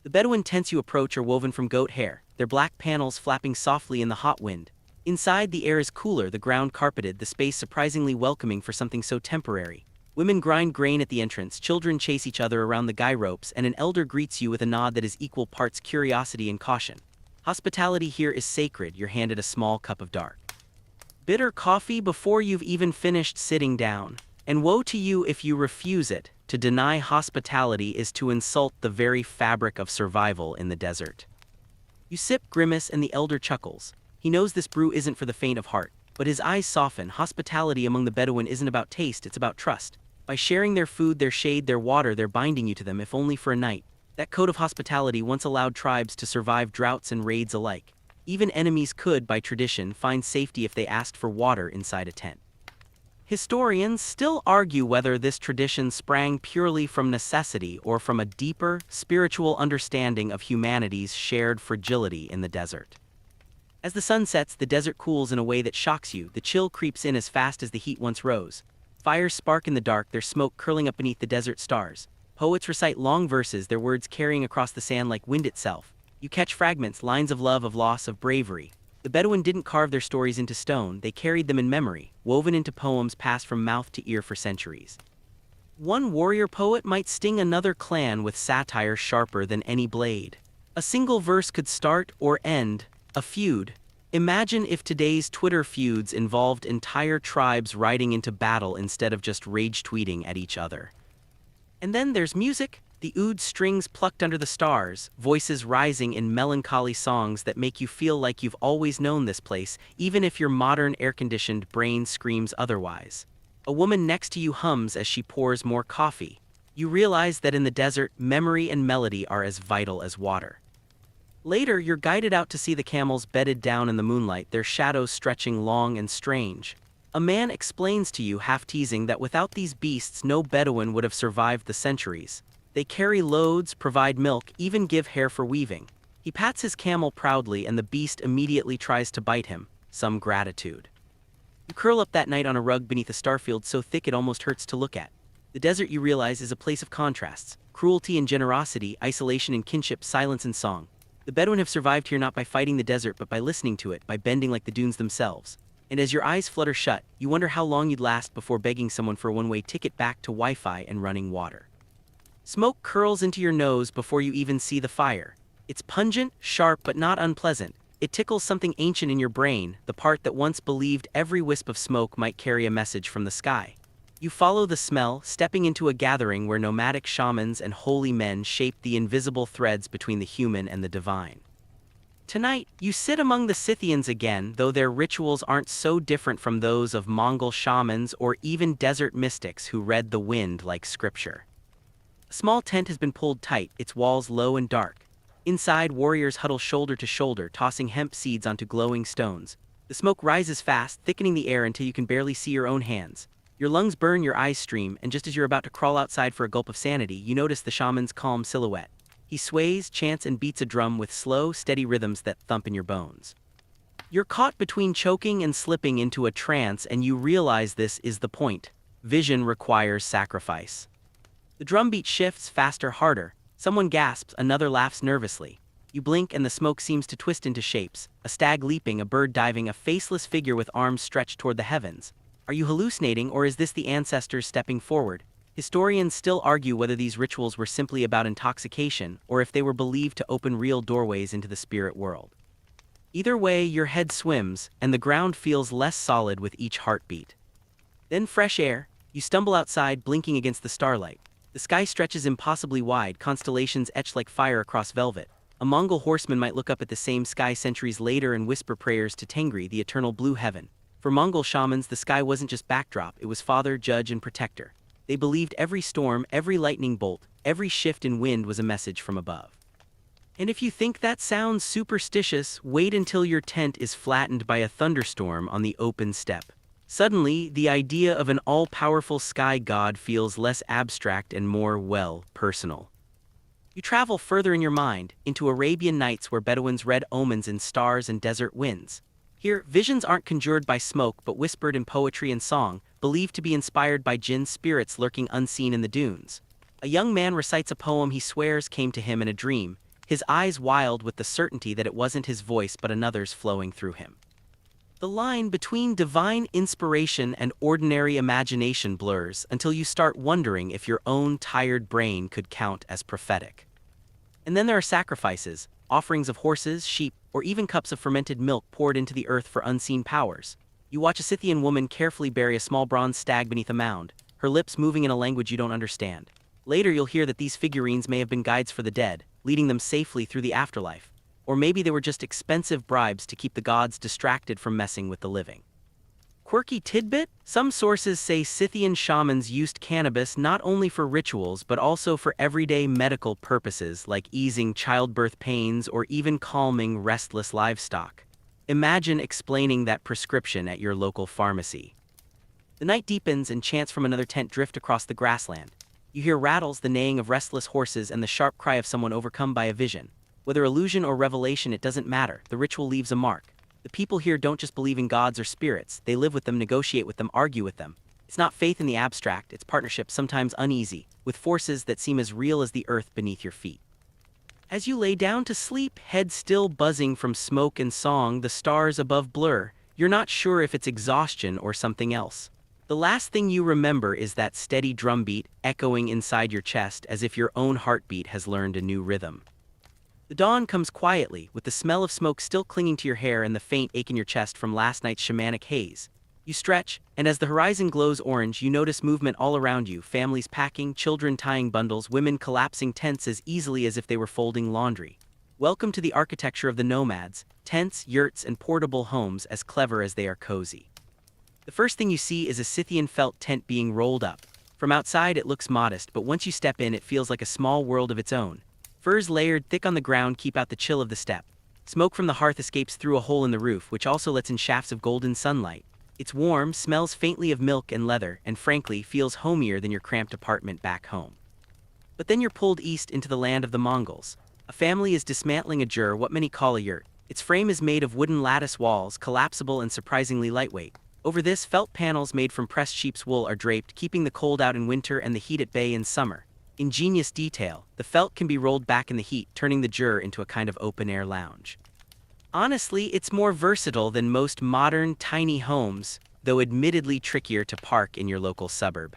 The Bedouin tents you approach are woven from goat hair, their black panels flapping softly in the hot wind. Inside, the air is cooler, the ground carpeted, the space surprisingly welcoming for something so temporary. Women grind grain at the entrance, children chase each other around the guy ropes, and an elder greets you with a nod that is equal parts curiosity and caution. Hospitality here is sacred. You're handed a small cup of dark, bitter coffee before you've even finished sitting down. And woe to you if you refuse it. To deny hospitality is to insult the very fabric of survival in the desert. You sip, grimace, and the elder chuckles. He knows this brew isn't for the faint of heart, but his eyes soften. Hospitality among the Bedouin isn't about taste, it's about trust. By sharing their food, their shade, their water, they're binding you to them, if only for a night. That code of hospitality once allowed tribes to survive droughts and raids alike. Even enemies could, by tradition, find safety if they asked for water inside a tent. Historians still argue whether this tradition sprang purely from necessity or from a deeper, spiritual understanding of humanity's shared fragility in the desert. As the sun sets, the desert cools in a way that shocks you. The chill creeps in as fast as the heat once rose. Fires spark in the dark, their smoke curling up beneath the desert stars. Poets recite long verses, their words carrying across the sand like wind itself. You catch fragments, lines of love, of loss, of bravery. The Bedouin didn't carve their stories into stone, they carried them in memory, woven into poems passed from mouth to ear for centuries. One warrior poet might sting another clan with satire sharper than any blade. A single verse could start or end a feud. Imagine if today's Twitter feuds involved entire tribes riding into battle instead of just rage tweeting at each other. And then there's music. The oud strings plucked under the stars, voices rising in melancholy songs that make you feel like you've always known this place, even if your modern air-conditioned brain screams otherwise. A woman next to you hums as she pours more coffee. You realize that in the desert, memory and melody are as vital as water. Later, you're guided out to see the camels bedded down in the moonlight, their shadows stretching long and strange. A man explains to you, half teasing, that without these beasts no Bedouin would have survived the centuries. They carry loads, provide milk, even give hair for weaving. He pats his camel proudly and the beast immediately tries to bite him, some gratitude. You curl up that night on a rug beneath a starfield so thick it almost hurts to look at. The desert, you realize, is a place of contrasts, cruelty and generosity, isolation and kinship, silence and song. The Bedouin have survived here not by fighting the desert but by listening to it, by bending like the dunes themselves. And as your eyes flutter shut, you wonder how long you'd last before begging someone for a one-way ticket back to Wi-Fi and running water. Smoke curls into your nose before you even see the fire. It's pungent, sharp, but not unpleasant. It tickles something ancient in your brain, the part that once believed every wisp of smoke might carry a message from the sky. You follow the smell, stepping into a gathering where nomadic shamans and holy men shaped the invisible threads between the human and the divine. Tonight, you sit among the Scythians again, though their rituals aren't so different from those of Mongol shamans or even desert mystics who read the wind like scripture. A small tent has been pulled tight, its walls low and dark. Inside, warriors huddle shoulder to shoulder, tossing hemp seeds onto glowing stones. The smoke rises fast, thickening the air until you can barely see your own hands. Your lungs burn, your eyes stream, and just as you're about to crawl outside for a gulp of sanity, you notice the shaman's calm silhouette. He sways, chants, and beats a drum with slow, steady rhythms that thump in your bones. You're caught between choking and slipping into a trance, and you realize this is the point. Vision requires sacrifice. The drumbeat shifts, faster, harder. Someone gasps, another laughs nervously. You blink and the smoke seems to twist into shapes. A stag leaping, a bird diving, a faceless figure with arms stretched toward the heavens. Are you hallucinating, or is this the ancestors stepping forward? Historians still argue whether these rituals were simply about intoxication, or if they were believed to open real doorways into the spirit world. Either way, your head swims, and the ground feels less solid with each heartbeat. Then fresh air. You stumble outside, blinking against the starlight. The sky stretches impossibly wide, constellations etched like fire across velvet. A Mongol horseman might look up at the same sky centuries later and whisper prayers to Tengri, the eternal blue heaven. For Mongol shamans, the sky wasn't just backdrop, it was father, judge, and protector. They believed every storm, every lightning bolt, every shift in wind was a message from above. And if you think that sounds superstitious, wait until your tent is flattened by a thunderstorm on the open steppe. Suddenly, the idea of an all-powerful sky god feels less abstract and more, well, personal. You travel further in your mind, into Arabian Nights where Bedouins read omens in stars and desert winds. Here, visions aren't conjured by smoke but whispered in poetry and song, believed to be inspired by jinn spirits lurking unseen in the dunes. A young man recites a poem he swears came to him in a dream, his eyes wild with the certainty that it wasn't his voice but another's flowing through him. The line between divine inspiration and ordinary imagination blurs until you start wondering if your own tired brain could count as prophetic. And then there are sacrifices, offerings of horses, sheep, or even cups of fermented milk poured into the earth for unseen powers. You watch a Scythian woman carefully bury a small bronze stag beneath a mound, her lips moving in a language you don't understand. Later you'll hear that these figurines may have been guides for the dead, leading them safely through the afterlife. Or maybe they were just expensive bribes to keep the gods distracted from messing with the living. Quirky tidbit? Some sources say Scythian shamans used cannabis not only for rituals but also for everyday medical purposes like easing childbirth pains or even calming restless livestock. Imagine explaining that prescription at your local pharmacy. The night deepens and chants from another tent drift across the grassland. You hear rattles, the neighing of restless horses, and the sharp cry of someone overcome by a vision. Whether illusion or revelation, it doesn't matter, the ritual leaves a mark. The people here don't just believe in gods or spirits, they live with them, negotiate with them, argue with them. It's not faith in the abstract, it's partnership, sometimes uneasy, with forces that seem as real as the earth beneath your feet. As you lay down to sleep, head still buzzing from smoke and song, the stars above blur, you're not sure if it's exhaustion or something else. The last thing you remember is that steady drumbeat echoing inside your chest as if your own heartbeat has learned a new rhythm. The dawn comes quietly, with the smell of smoke still clinging to your hair and the faint ache in your chest from last night's shamanic haze. You stretch, and as the horizon glows orange, you notice movement all around you, families packing, children tying bundles, women collapsing tents as easily as if they were folding laundry. Welcome to the architecture of the nomads, tents, yurts, and portable homes as clever as they are cozy. The first thing you see is a Scythian felt tent being rolled up. From outside it looks modest, but once you step in it feels like a small world of its own. Furs layered thick on the ground keep out the chill of the steppe. Smoke from the hearth escapes through a hole in the roof, which also lets in shafts of golden sunlight. It's warm, smells faintly of milk and leather, and frankly feels homier than your cramped apartment back home. But then you're pulled east into the land of the Mongols. A family is dismantling a jur, what many call a yurt. Its frame is made of wooden lattice walls, collapsible and surprisingly lightweight. Over this, felt panels made from pressed sheep's wool are draped, keeping the cold out in winter and the heat at bay in summer. Ingenious detail, the felt can be rolled back in the heat, turning the jur into a kind of open-air lounge. Honestly, it's more versatile than most modern, tiny homes, though admittedly trickier to park in your local suburb.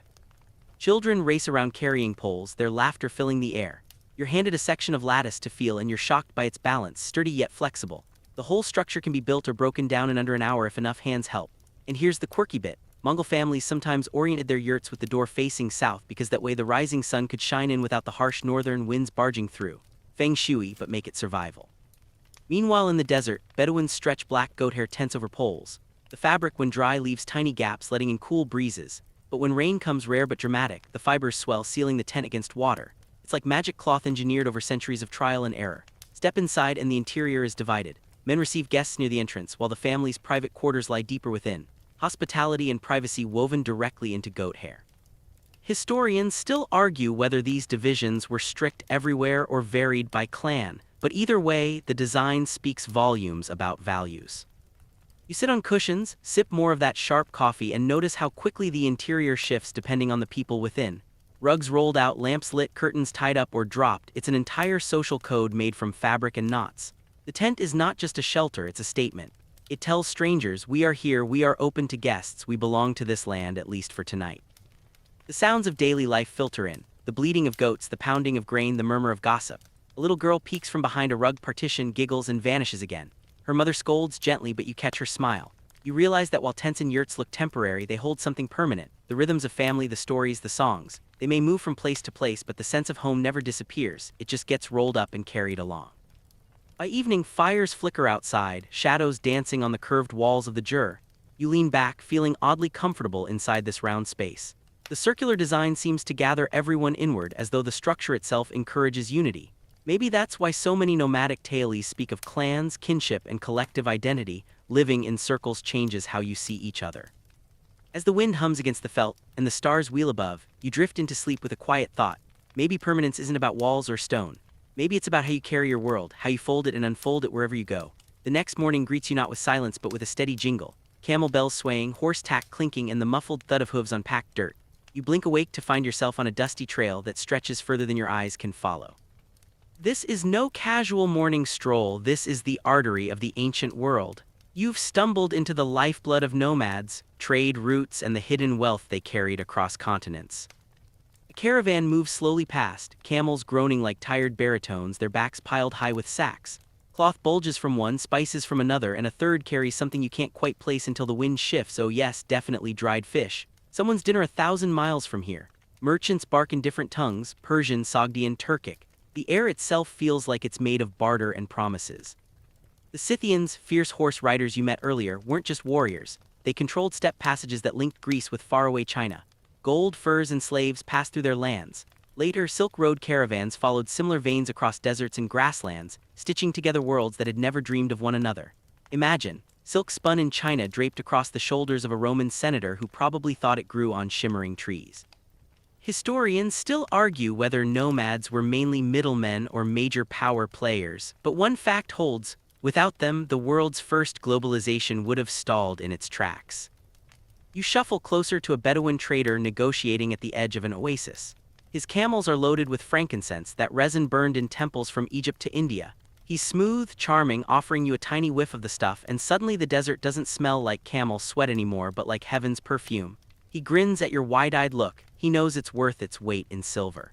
Children race around carrying poles, their laughter filling the air. You're handed a section of lattice to feel and you're shocked by its balance, sturdy yet flexible. The whole structure can be built or broken down in under an hour if enough hands help. And here's the quirky bit. Mongol families sometimes oriented their yurts with the door facing south because that way the rising sun could shine in without the harsh northern winds barging through. Feng shui, but make it survival. Meanwhile in the desert, Bedouins stretch black goat hair tents over poles. The fabric when dry leaves tiny gaps letting in cool breezes, but when rain comes rare but dramatic, the fibers swell sealing the tent against water. It's like magic cloth engineered over centuries of trial and error. Step inside and the interior is divided. Men receive guests near the entrance while the family's private quarters lie deeper within. Hospitality and privacy woven directly into goat hair. Historians still argue whether these divisions were strict everywhere or varied by clan, but either way, the design speaks volumes about values. You sit on cushions, sip more of that sharp coffee, and notice how quickly the interior shifts depending on the people within. Rugs rolled out, lamps lit, curtains tied up or dropped, it's an entire social code made from fabric and knots. The tent is not just a shelter, it's a statement. It tells strangers, we are here, we are open to guests, we belong to this land, at least for tonight. The sounds of daily life filter in, the bleating of goats, the pounding of grain, the murmur of gossip. A little girl peeks from behind a rug partition, giggles, and vanishes again. Her mother scolds gently, but you catch her smile. You realize that while tents and yurts look temporary, they hold something permanent. The rhythms of family, the stories, the songs. They may move from place to place, but the sense of home never disappears, it just gets rolled up and carried along. By evening, fires flicker outside, shadows dancing on the curved walls of the jur. You lean back, feeling oddly comfortable inside this round space. The circular design seems to gather everyone inward, as though the structure itself encourages unity. Maybe that's why so many nomadic tales speak of clans, kinship, and collective identity. Living in circles changes how you see each other. As the wind hums against the felt, and the stars wheel above, you drift into sleep with a quiet thought. Maybe permanence isn't about walls or stone. Maybe it's about how you carry your world, how you fold it and unfold it wherever you go. The next morning greets you not with silence but with a steady jingle, camel bells swaying, horse tack clinking, and the muffled thud of hooves on packed dirt. You blink awake to find yourself on a dusty trail that stretches further than your eyes can follow. This is no casual morning stroll, this is the artery of the ancient world. You've stumbled into the lifeblood of nomads, trade routes, and the hidden wealth they carried across continents. A caravan moves slowly past, camels groaning like tired baritones, their backs piled high with sacks. Cloth bulges from one, spices from another, and a third carries something you can't quite place until the wind shifts. Oh yes, definitely dried fish. Someone's dinner 1,000 miles from here. Merchants bark in different tongues, Persian, Sogdian, Turkic. The air itself feels like it's made of barter and promises. The Scythians, fierce horse riders you met earlier, weren't just warriors. They controlled steppe passages that linked Greece with faraway China. Gold, furs, and slaves passed through their lands. Later, Silk Road caravans followed similar veins across deserts and grasslands, stitching together worlds that had never dreamed of one another. Imagine, silk spun in China draped across the shoulders of a Roman senator who probably thought it grew on shimmering trees. Historians still argue whether nomads were mainly middlemen or major power players, but one fact holds: without them, the world's first globalization would have stalled in its tracks. You shuffle closer to a Bedouin trader negotiating at the edge of an oasis. His camels are loaded with frankincense, that resin burned in temples from Egypt to India. He's smooth, charming, offering you a tiny whiff of the stuff, and suddenly the desert doesn't smell like camel sweat anymore but like heaven's perfume. He grins at your wide-eyed look. He knows it's worth its weight in silver.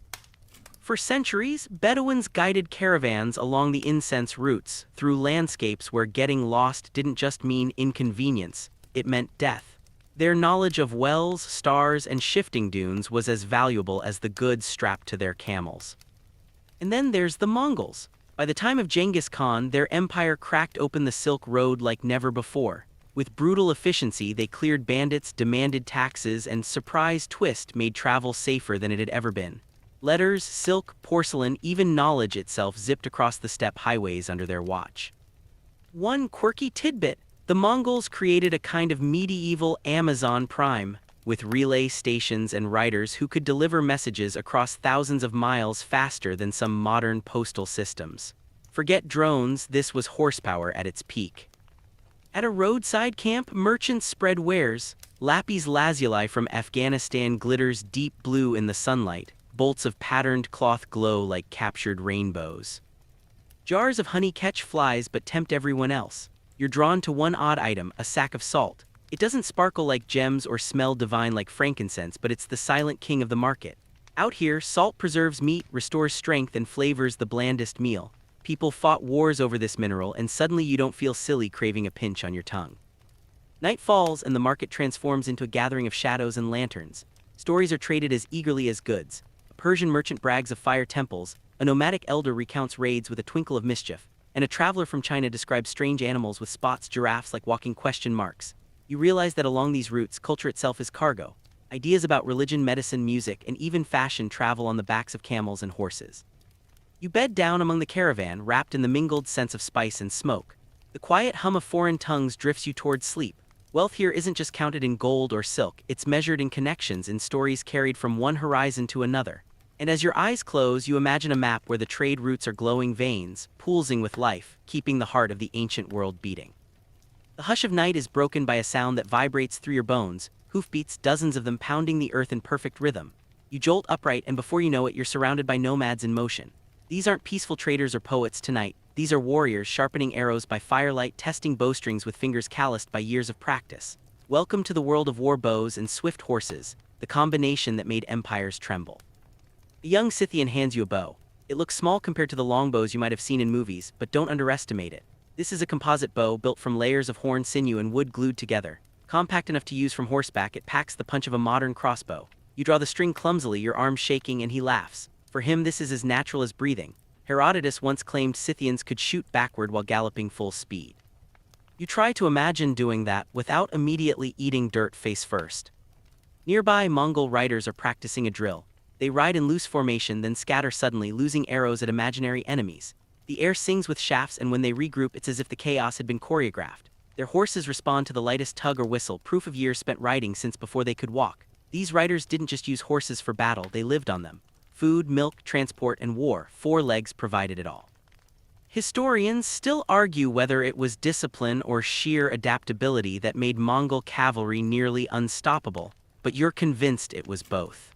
For centuries, Bedouins guided caravans along the incense routes, through landscapes where getting lost didn't just mean inconvenience, it meant death. Their knowledge of wells, stars, and shifting dunes was as valuable as the goods strapped to their camels. And then there's the Mongols. By the time of Genghis Khan, their empire cracked open the Silk Road like never before. With brutal efficiency, they cleared bandits, demanded taxes, and surprise twist made travel safer than it had ever been. Letters, silk, porcelain, even knowledge itself zipped across the steppe highways under their watch. One quirky tidbit: the Mongols created a kind of medieval Amazon Prime, with relay stations and riders who could deliver messages across thousands of miles faster than some modern postal systems. Forget drones, this was horsepower at its peak. At a roadside camp, merchants spread wares. Lapis lazuli from Afghanistan glitters deep blue in the sunlight. Bolts of patterned cloth glow like captured rainbows. Jars of honey catch flies but tempt everyone else. You're drawn to one odd item, a sack of salt. It doesn't sparkle like gems or smell divine like frankincense, but it's the silent king of the market. Out here, salt preserves meat, restores strength, and flavors the blandest meal. People fought wars over this mineral, and suddenly you don't feel silly craving a pinch on your tongue. Night falls and the market transforms into a gathering of shadows and lanterns. Stories are traded as eagerly as goods. A Persian merchant brags of fire temples, a nomadic elder recounts raids with a twinkle of mischief, and a traveler from China describes strange animals with spots, giraffes like walking question marks. You realize that along these routes, culture itself is cargo. Ideas about religion, medicine, music, and even fashion travel on the backs of camels and horses. You bed down among the caravan, wrapped in the mingled scents of spice and smoke. The quiet hum of foreign tongues drifts you towards sleep. Wealth here isn't just counted in gold or silk, it's measured in connections, in stories carried from one horizon to another. And as your eyes close, you imagine a map where the trade routes are glowing veins, pulsing with life, keeping the heart of the ancient world beating. The hush of night is broken by a sound that vibrates through your bones, hoofbeats, dozens of them pounding the earth in perfect rhythm. You jolt upright, and before you know it, you're surrounded by nomads in motion. These aren't peaceful traders or poets tonight. These are warriors sharpening arrows by firelight, testing bowstrings with fingers calloused by years of practice. Welcome to the world of war bows and swift horses, the combination that made empires tremble. A young Scythian hands you a bow. It looks small compared to the longbows you might have seen in movies, but don't underestimate it. This is a composite bow built from layers of horn, sinew, and wood glued together. Compact enough to use from horseback, it packs the punch of a modern crossbow. You draw the string clumsily, your arms shaking, and he laughs. For him, this is as natural as breathing. Herodotus once claimed Scythians could shoot backward while galloping full speed. You try to imagine doing that without immediately eating dirt face first. Nearby, Mongol riders are practicing a drill. They ride in loose formation, then scatter suddenly, losing arrows at imaginary enemies. The air sings with shafts, and when they regroup, it's as if the chaos had been choreographed. Their horses respond to the lightest tug or whistle, proof of years spent riding since before they could walk. These riders didn't just use horses for battle, they lived on them. Food, milk, transport, and war, 4 legs provided it all. Historians still argue whether it was discipline or sheer adaptability that made Mongol cavalry nearly unstoppable, but you're convinced it was both.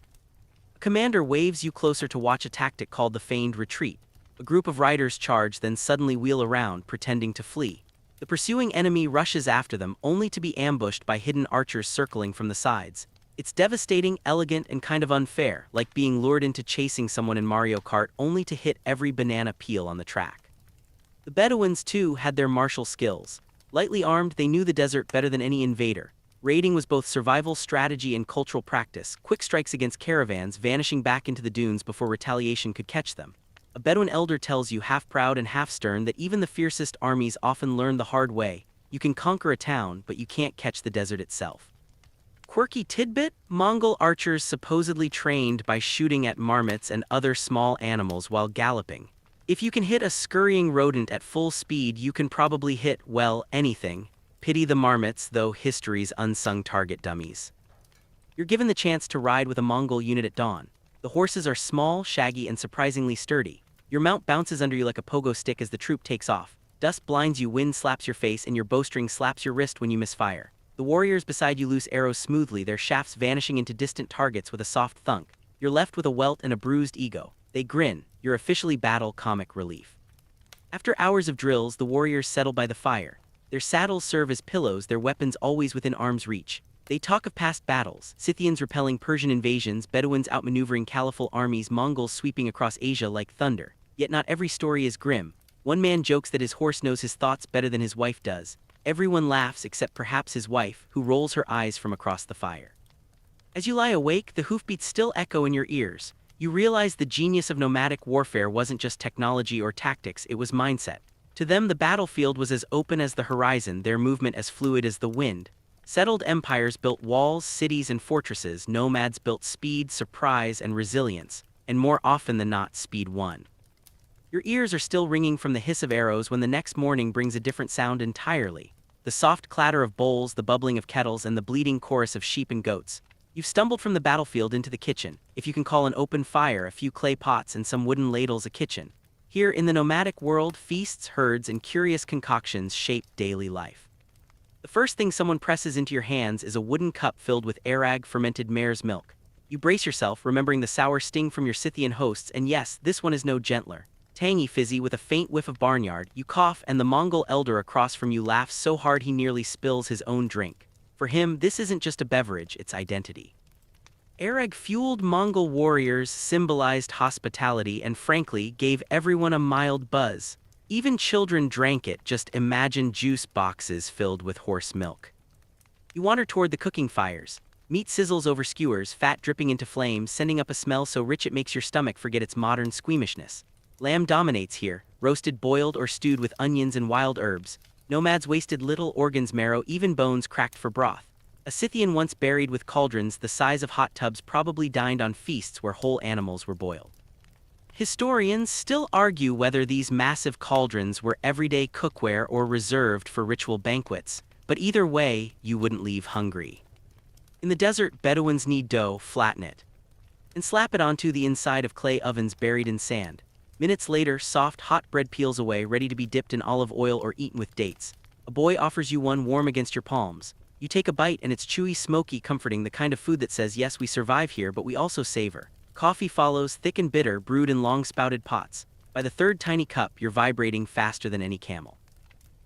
A commander waves you closer to watch a tactic called the feigned retreat. A group of riders charge, then suddenly wheel around, pretending to flee. The pursuing enemy rushes after them, only to be ambushed by hidden archers circling from the sides. It's devastating, elegant, and kind of unfair, like being lured into chasing someone in Mario Kart only to hit every banana peel on the track. The Bedouins, too, had their martial skills. Lightly armed, they knew the desert better than any invader. Raiding was both survival strategy and cultural practice, quick strikes against caravans vanishing back into the dunes before retaliation could catch them. A Bedouin elder tells you, half proud and half stern, that even the fiercest armies often learn the hard way. You can conquer a town, but you can't catch the desert itself. Quirky tidbit: Mongol archers supposedly trained by shooting at marmots and other small animals while galloping. If you can hit a scurrying rodent at full speed, you can probably hit, well, anything. Pity the marmots, though, history's unsung target dummies. You're given the chance to ride with a Mongol unit at dawn. The horses are small, shaggy, and surprisingly sturdy. Your mount bounces under you like a pogo stick as the troop takes off. Dust blinds you, wind slaps your face, and your bowstring slaps your wrist when you misfire. The warriors beside you loose arrows smoothly, their shafts vanishing into distant targets with a soft thunk. You're left with a welt and a bruised ego. They grin. You're officially battle comic relief. After hours of drills, the warriors settle by the fire. Their saddles serve as pillows, their weapons always within arm's reach. They talk of past battles: Scythians repelling Persian invasions, Bedouins outmaneuvering caliphal armies, Mongols sweeping across Asia like thunder. Yet not every story is grim. One man jokes that his horse knows his thoughts better than his wife does. Everyone laughs except perhaps his wife, who rolls her eyes from across the fire. As you lie awake, the hoofbeats still echo in your ears. You realize the genius of nomadic warfare wasn't just technology or tactics, it was mindset. To them, the battlefield was as open as the horizon, their movement as fluid as the wind. Settled empires built walls, cities, and fortresses. Nomads built speed, surprise, and resilience, and more often than not, speed won. Your ears are still ringing from the hiss of arrows when the next morning brings a different sound entirely. The soft clatter of bowls, the bubbling of kettles, and the bleating chorus of sheep and goats. You've stumbled from the battlefield into the kitchen, if you can call an open fire, a few clay pots, and some wooden ladles a kitchen. Here, in the nomadic world, feasts, herds, and curious concoctions shape daily life. The first thing someone presses into your hands is a wooden cup filled with arag, fermented mare's milk. You brace yourself, remembering the sour sting from your Scythian hosts, and yes, this one is no gentler. Tangy fizzy with a faint whiff of barnyard, you cough, and the Mongol elder across from you laughs so hard he nearly spills his own drink. For him, this isn't just a beverage, it's identity. Arag-fueled Mongol warriors symbolized hospitality and frankly gave everyone a mild buzz. Even children drank it, just imagine juice boxes filled with horse milk. You wander toward the cooking fires. Meat sizzles over skewers, fat dripping into flames, sending up a smell so rich it makes your stomach forget its modern squeamishness. Lamb dominates here, roasted, boiled, or stewed with onions and wild herbs. Nomads wasted little, organs, marrow, even bones cracked for broth. A Scythian once buried with cauldrons the size of hot tubs probably dined on feasts where whole animals were boiled. Historians still argue whether these massive cauldrons were everyday cookware or reserved for ritual banquets, but either way, you wouldn't leave hungry. In the desert, Bedouins knead dough, flatten it, and slap it onto the inside of clay ovens buried in sand. Minutes later, soft, hot bread peels away, ready to be dipped in olive oil or eaten with dates. A boy offers you one warm against your palms. You take a bite and it's chewy, smoky, comforting, the kind of food that says, yes, we survive here, but we also savor. Coffee follows, thick and bitter, brewed in long-spouted pots. By the third tiny cup, you're vibrating faster than any camel.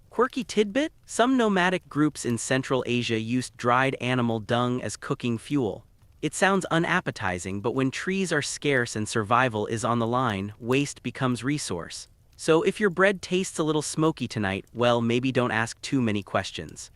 Quirky tidbit: some nomadic groups in Central Asia used dried animal dung as cooking fuel. It sounds unappetizing, but when trees are scarce and survival is on the line, waste becomes resource. So if your bread tastes a little smoky tonight, well, maybe don't ask too many questions.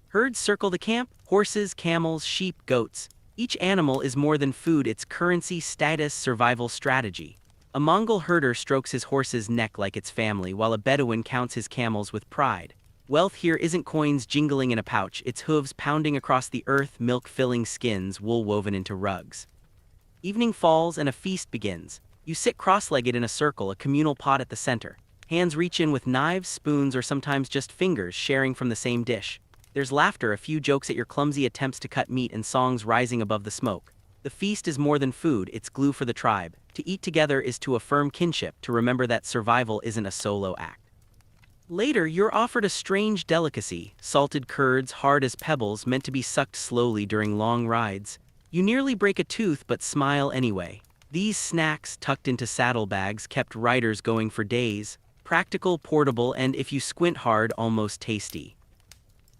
Herds circle the camp: horses, camels, sheep, goats. Each animal is more than food, it's currency, status, survival strategy. A Mongol herder strokes his horse's neck like it's family, while a Bedouin counts his camels with pride. Wealth here isn't coins jingling in a pouch, it's hooves pounding across the earth, milk filling skins, wool woven into rugs. Evening falls and a feast begins. You sit cross-legged in a circle, a communal pot at the center. Hands reach in with knives, spoons, or sometimes just fingers, sharing from the same dish. There's laughter, a few jokes at your clumsy attempts to cut meat, and songs rising above the smoke. The feast is more than food, it's glue for the tribe. To eat together is to affirm kinship, to remember that survival isn't a solo act. Later, you're offered a strange delicacy, salted curds hard as pebbles meant to be sucked slowly during long rides. You nearly break a tooth but smile anyway. These snacks, tucked into saddlebags, kept riders going for days. Practical, portable, and if you squint hard, almost tasty.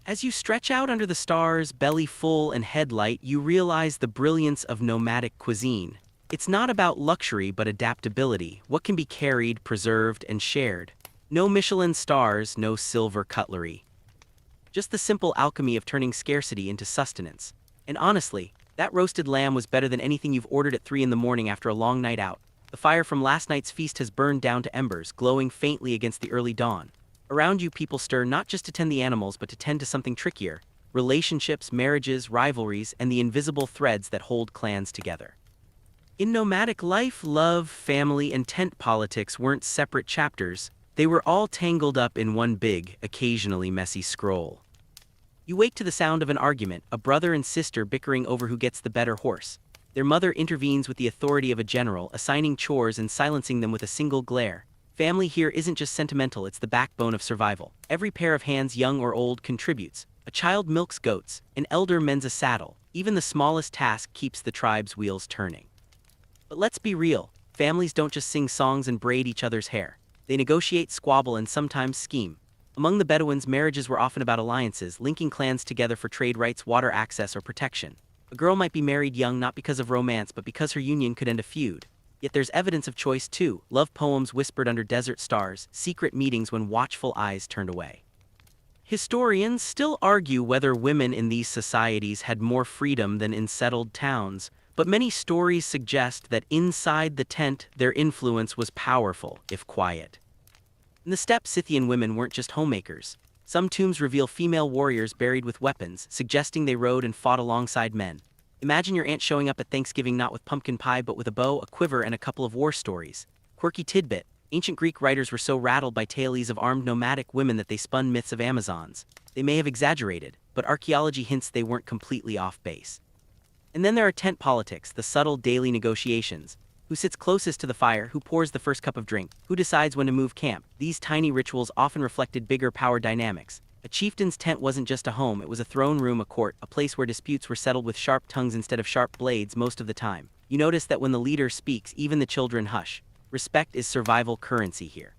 As you stretch out under the stars, belly full and head light, you realize the brilliance of nomadic cuisine. It's not about luxury but adaptability, what can be carried, preserved, and shared. No Michelin stars, no silver cutlery. Just the simple alchemy of turning scarcity into sustenance. And honestly, that roasted lamb was better than anything you've ordered at 3 in the morning after a long night out. The fire from last night's feast has burned down to embers, glowing faintly against the early dawn. Around you, people stir not just to tend the animals but to tend to something trickier: relationships, marriages, rivalries, and the invisible threads that hold clans together. In nomadic life, love, family, and tent politics weren't separate chapters. They were all tangled up in one big, occasionally messy scroll. You wake to the sound of an argument, a brother and sister bickering over who gets the better horse. Their mother intervenes with the authority of a general, assigning chores and silencing them with a single glare. Family here isn't just sentimental, it's the backbone of survival. Every pair of hands, young or old, contributes. A child milks goats, an elder mends a saddle. Even the smallest task keeps the tribe's wheels turning. But let's be real, families don't just sing songs and braid each other's hair. They negotiate, squabble, and sometimes scheme. Among the Bedouins, marriages were often about alliances, linking clans together for trade rights, water access, or protection. A girl might be married young not because of romance but because her union could end a feud. Yet there's evidence of choice too: love poems whispered under desert stars, secret meetings when watchful eyes turned away. Historians still argue whether women in these societies had more freedom than in settled towns, but many stories suggest that inside the tent their influence was powerful, if quiet. In the steppe, Scythian women weren't just homemakers. Some tombs reveal female warriors buried with weapons, suggesting they rode and fought alongside men. Imagine your aunt showing up at Thanksgiving not with pumpkin pie but with a bow, a quiver, and a couple of war stories. Quirky tidbit: ancient Greek writers were so rattled by tales of armed nomadic women that they spun myths of Amazons. They may have exaggerated, but archaeology hints they weren't completely off base. And then there are tent politics, the subtle daily negotiations. Who sits closest to the fire, who pours the first cup of drink, who decides when to move camp. These tiny rituals often reflected bigger power dynamics. A chieftain's tent wasn't just a home, it was a throne room, a court, a place where disputes were settled with sharp tongues instead of sharp blades most of the time. You notice that when the leader speaks, even the children hush. Respect is survival currency here.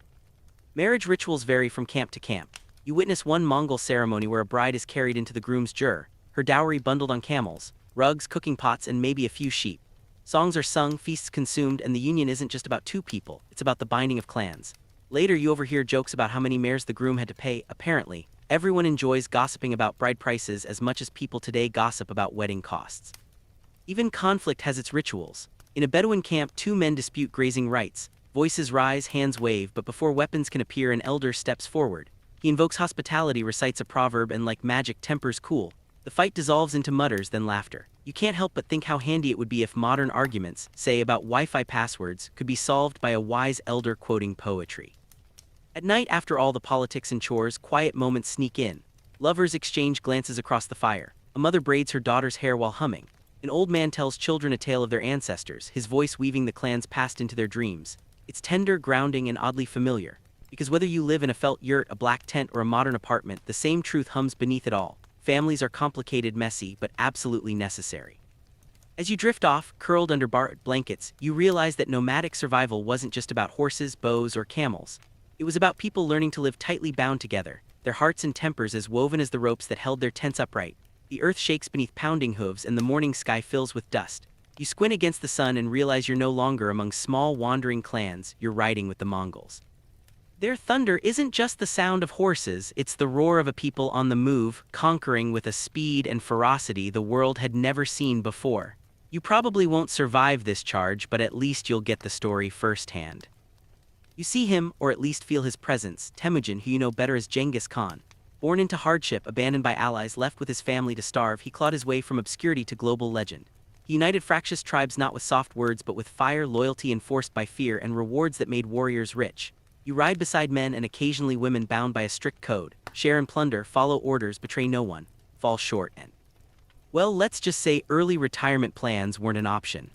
Marriage rituals vary from camp to camp. You witness one Mongol ceremony where a bride is carried into the groom's jur, her dowry bundled on camels, rugs, cooking pots, and maybe a few sheep. Songs are sung, feasts consumed, and the union isn't just about two people, it's about the binding of clans. Later you overhear jokes about how many mares the groom had to pay. Apparently, everyone enjoys gossiping about bride prices as much as people today gossip about wedding costs. Even conflict has its rituals. In a Bedouin camp, two men dispute grazing rights. Voices rise, hands wave, but before weapons can appear, an elder steps forward. He invokes hospitality, recites a proverb, and like magic tempers cool. The fight dissolves into mutters, then laughter. You can't help but think how handy it would be if modern arguments, say about Wi-Fi passwords, could be solved by a wise elder quoting poetry. At night, after all the politics and chores, quiet moments sneak in. Lovers exchange glances across the fire. A mother braids her daughter's hair while humming. An old man tells children a tale of their ancestors, his voice weaving the clan's past into their dreams. It's tender, grounding, and oddly familiar. Because whether you live in a felt yurt, a black tent, or a modern apartment, the same truth hums beneath it all. Families are complicated, messy, but absolutely necessary. As you drift off, curled under barred blankets, you realize that nomadic survival wasn't just about horses, bows, or camels. It was about people learning to live tightly bound together, their hearts and tempers as woven as the ropes that held their tents upright. The earth shakes beneath pounding hooves and the morning sky fills with dust. You squint against the sun and realize you're no longer among small wandering clans, you're riding with the Mongols. Their thunder isn't just the sound of horses, it's the roar of a people on the move, conquering with a speed and ferocity the world had never seen before. You probably won't survive this charge, but at least you'll get the story firsthand. You see him, or at least feel his presence, Temujin, who you know better as Genghis Khan. Born into hardship, abandoned by allies, left with his family to starve, he clawed his way from obscurity to global legend. He united fractious tribes not with soft words but with fire, loyalty enforced by fear, and rewards that made warriors rich. You ride beside men and occasionally women bound by a strict code. Share and plunder, follow orders, betray no one, fall short, and, well, let's just say early retirement plans weren't an option.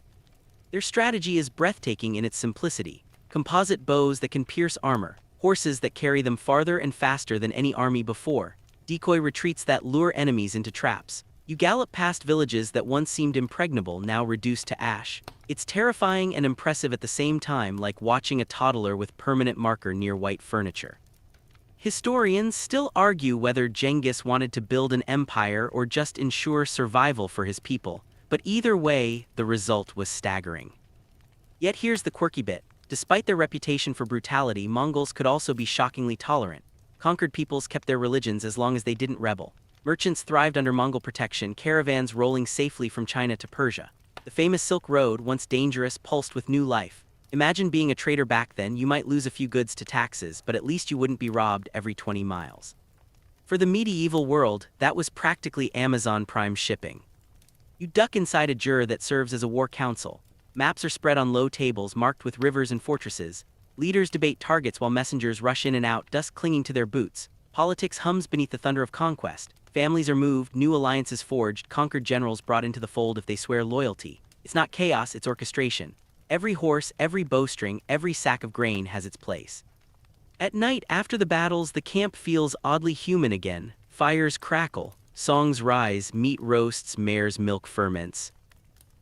Their strategy is breathtaking in its simplicity: composite bows that can pierce armor, horses that carry them farther and faster than any army before, decoy retreats that lure enemies into traps. You gallop past villages that once seemed impregnable, now reduced to ash. It's terrifying and impressive at the same time, like watching a toddler with permanent marker near white furniture. Historians still argue whether Genghis wanted to build an empire or just ensure survival for his people, but either way, the result was staggering. Yet here's the quirky bit: despite their reputation for brutality, Mongols could also be shockingly tolerant. Conquered peoples kept their religions as long as they didn't rebel. Merchants thrived under Mongol protection, caravans rolling safely from China to Persia. The famous Silk Road, once dangerous, pulsed with new life. Imagine being a trader back then. You might lose a few goods to taxes, but at least you wouldn't be robbed every 20 miles. For the medieval world, that was practically Amazon Prime shipping. You duck inside a jur that serves as a war council. Maps are spread on low tables marked with rivers and fortresses. Leaders debate targets while messengers rush in and out, dust clinging to their boots. Politics hums beneath the thunder of conquest. Families are moved, new alliances forged, conquered generals brought into the fold if they swear loyalty. It's not chaos, it's orchestration. Every horse, every bowstring, every sack of grain has its place. At night, after the battles, the camp feels oddly human again. Fires crackle, songs rise, meat roasts, mare's milk ferments.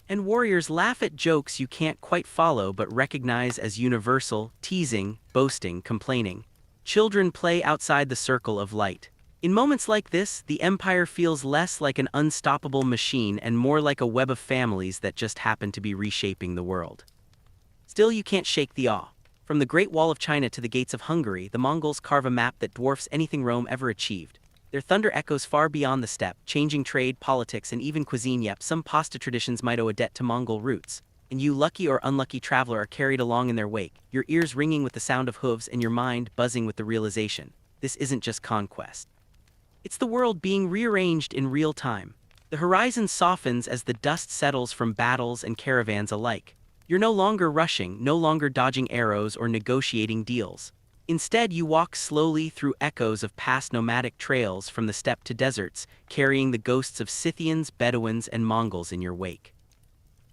And warriors laugh at jokes you can't quite follow but recognize as universal: teasing, boasting, complaining. Children play outside the circle of light. In moments like this, the empire feels less like an unstoppable machine and more like a web of families that just happen to be reshaping the world. Still, you can't shake the awe. From the Great Wall of China to the gates of Hungary, the Mongols carve a map that dwarfs anything Rome ever achieved. Their thunder echoes far beyond the steppe, changing trade, politics, and even cuisine. Yep, some pasta traditions might owe a debt to Mongol roots. And you, lucky or unlucky traveler, are carried along in their wake, your ears ringing with the sound of hooves and your mind buzzing with the realization: this isn't just conquest. It's the world being rearranged in real time. The horizon softens as the dust settles from battles and caravans alike. You're no longer rushing, no longer dodging arrows or negotiating deals. Instead, you walk slowly through echoes of past nomadic trails from the steppe to deserts, carrying the ghosts of Scythians, Bedouins, and Mongols in your wake.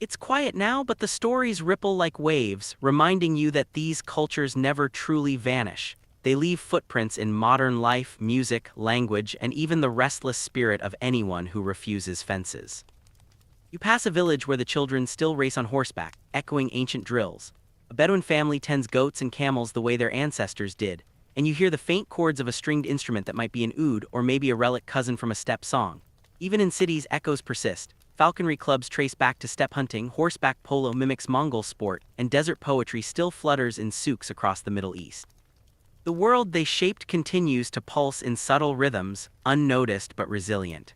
It's quiet now, but the stories ripple like waves, reminding you that these cultures never truly vanish. They leave footprints in modern life, music, language, and even the restless spirit of anyone who refuses fences. You pass a village where the children still race on horseback, echoing ancient drills. A Bedouin family tends goats and camels the way their ancestors did, and you hear the faint chords of a stringed instrument that might be an oud or maybe a relic cousin from a steppe song. Even in cities, echoes persist. Falconry clubs trace back to steppe hunting, horseback polo mimics Mongol sport, and desert poetry still flutters in souks across the Middle East. The world they shaped continues to pulse in subtle rhythms, unnoticed but resilient.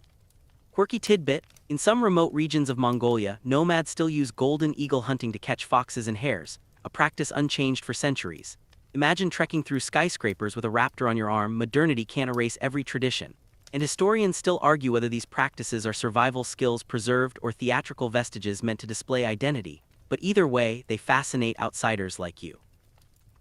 Quirky tidbit: in some remote regions of Mongolia, nomads still use golden eagle hunting to catch foxes and hares, a practice unchanged for centuries. Imagine trekking through skyscrapers with a raptor on your arm. Modernity can't erase every tradition. And historians still argue whether these practices are survival skills preserved or theatrical vestiges meant to display identity. But either way, they fascinate outsiders like you.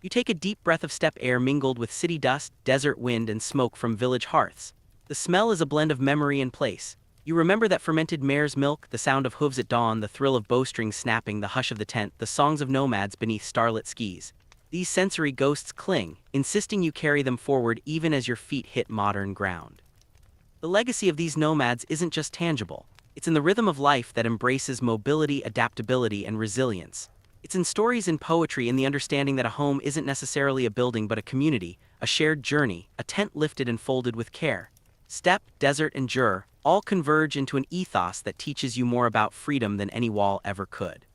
You take a deep breath of steppe air mingled with city dust, desert wind, and smoke from village hearths. The smell is a blend of memory and place. You remember that fermented mare's milk, the sound of hooves at dawn, the thrill of bowstrings snapping, the hush of the tent, the songs of nomads beneath starlit skies. These sensory ghosts cling, insisting you carry them forward even as your feet hit modern ground. The legacy of these nomads isn't just tangible. It's in the rhythm of life that embraces mobility, adaptability, and resilience. It's in stories and poetry, in the understanding that a home isn't necessarily a building but a community, a shared journey, a tent lifted and folded with care. Steppe, desert, and jur all converge into an ethos that teaches you more about freedom than any wall ever could.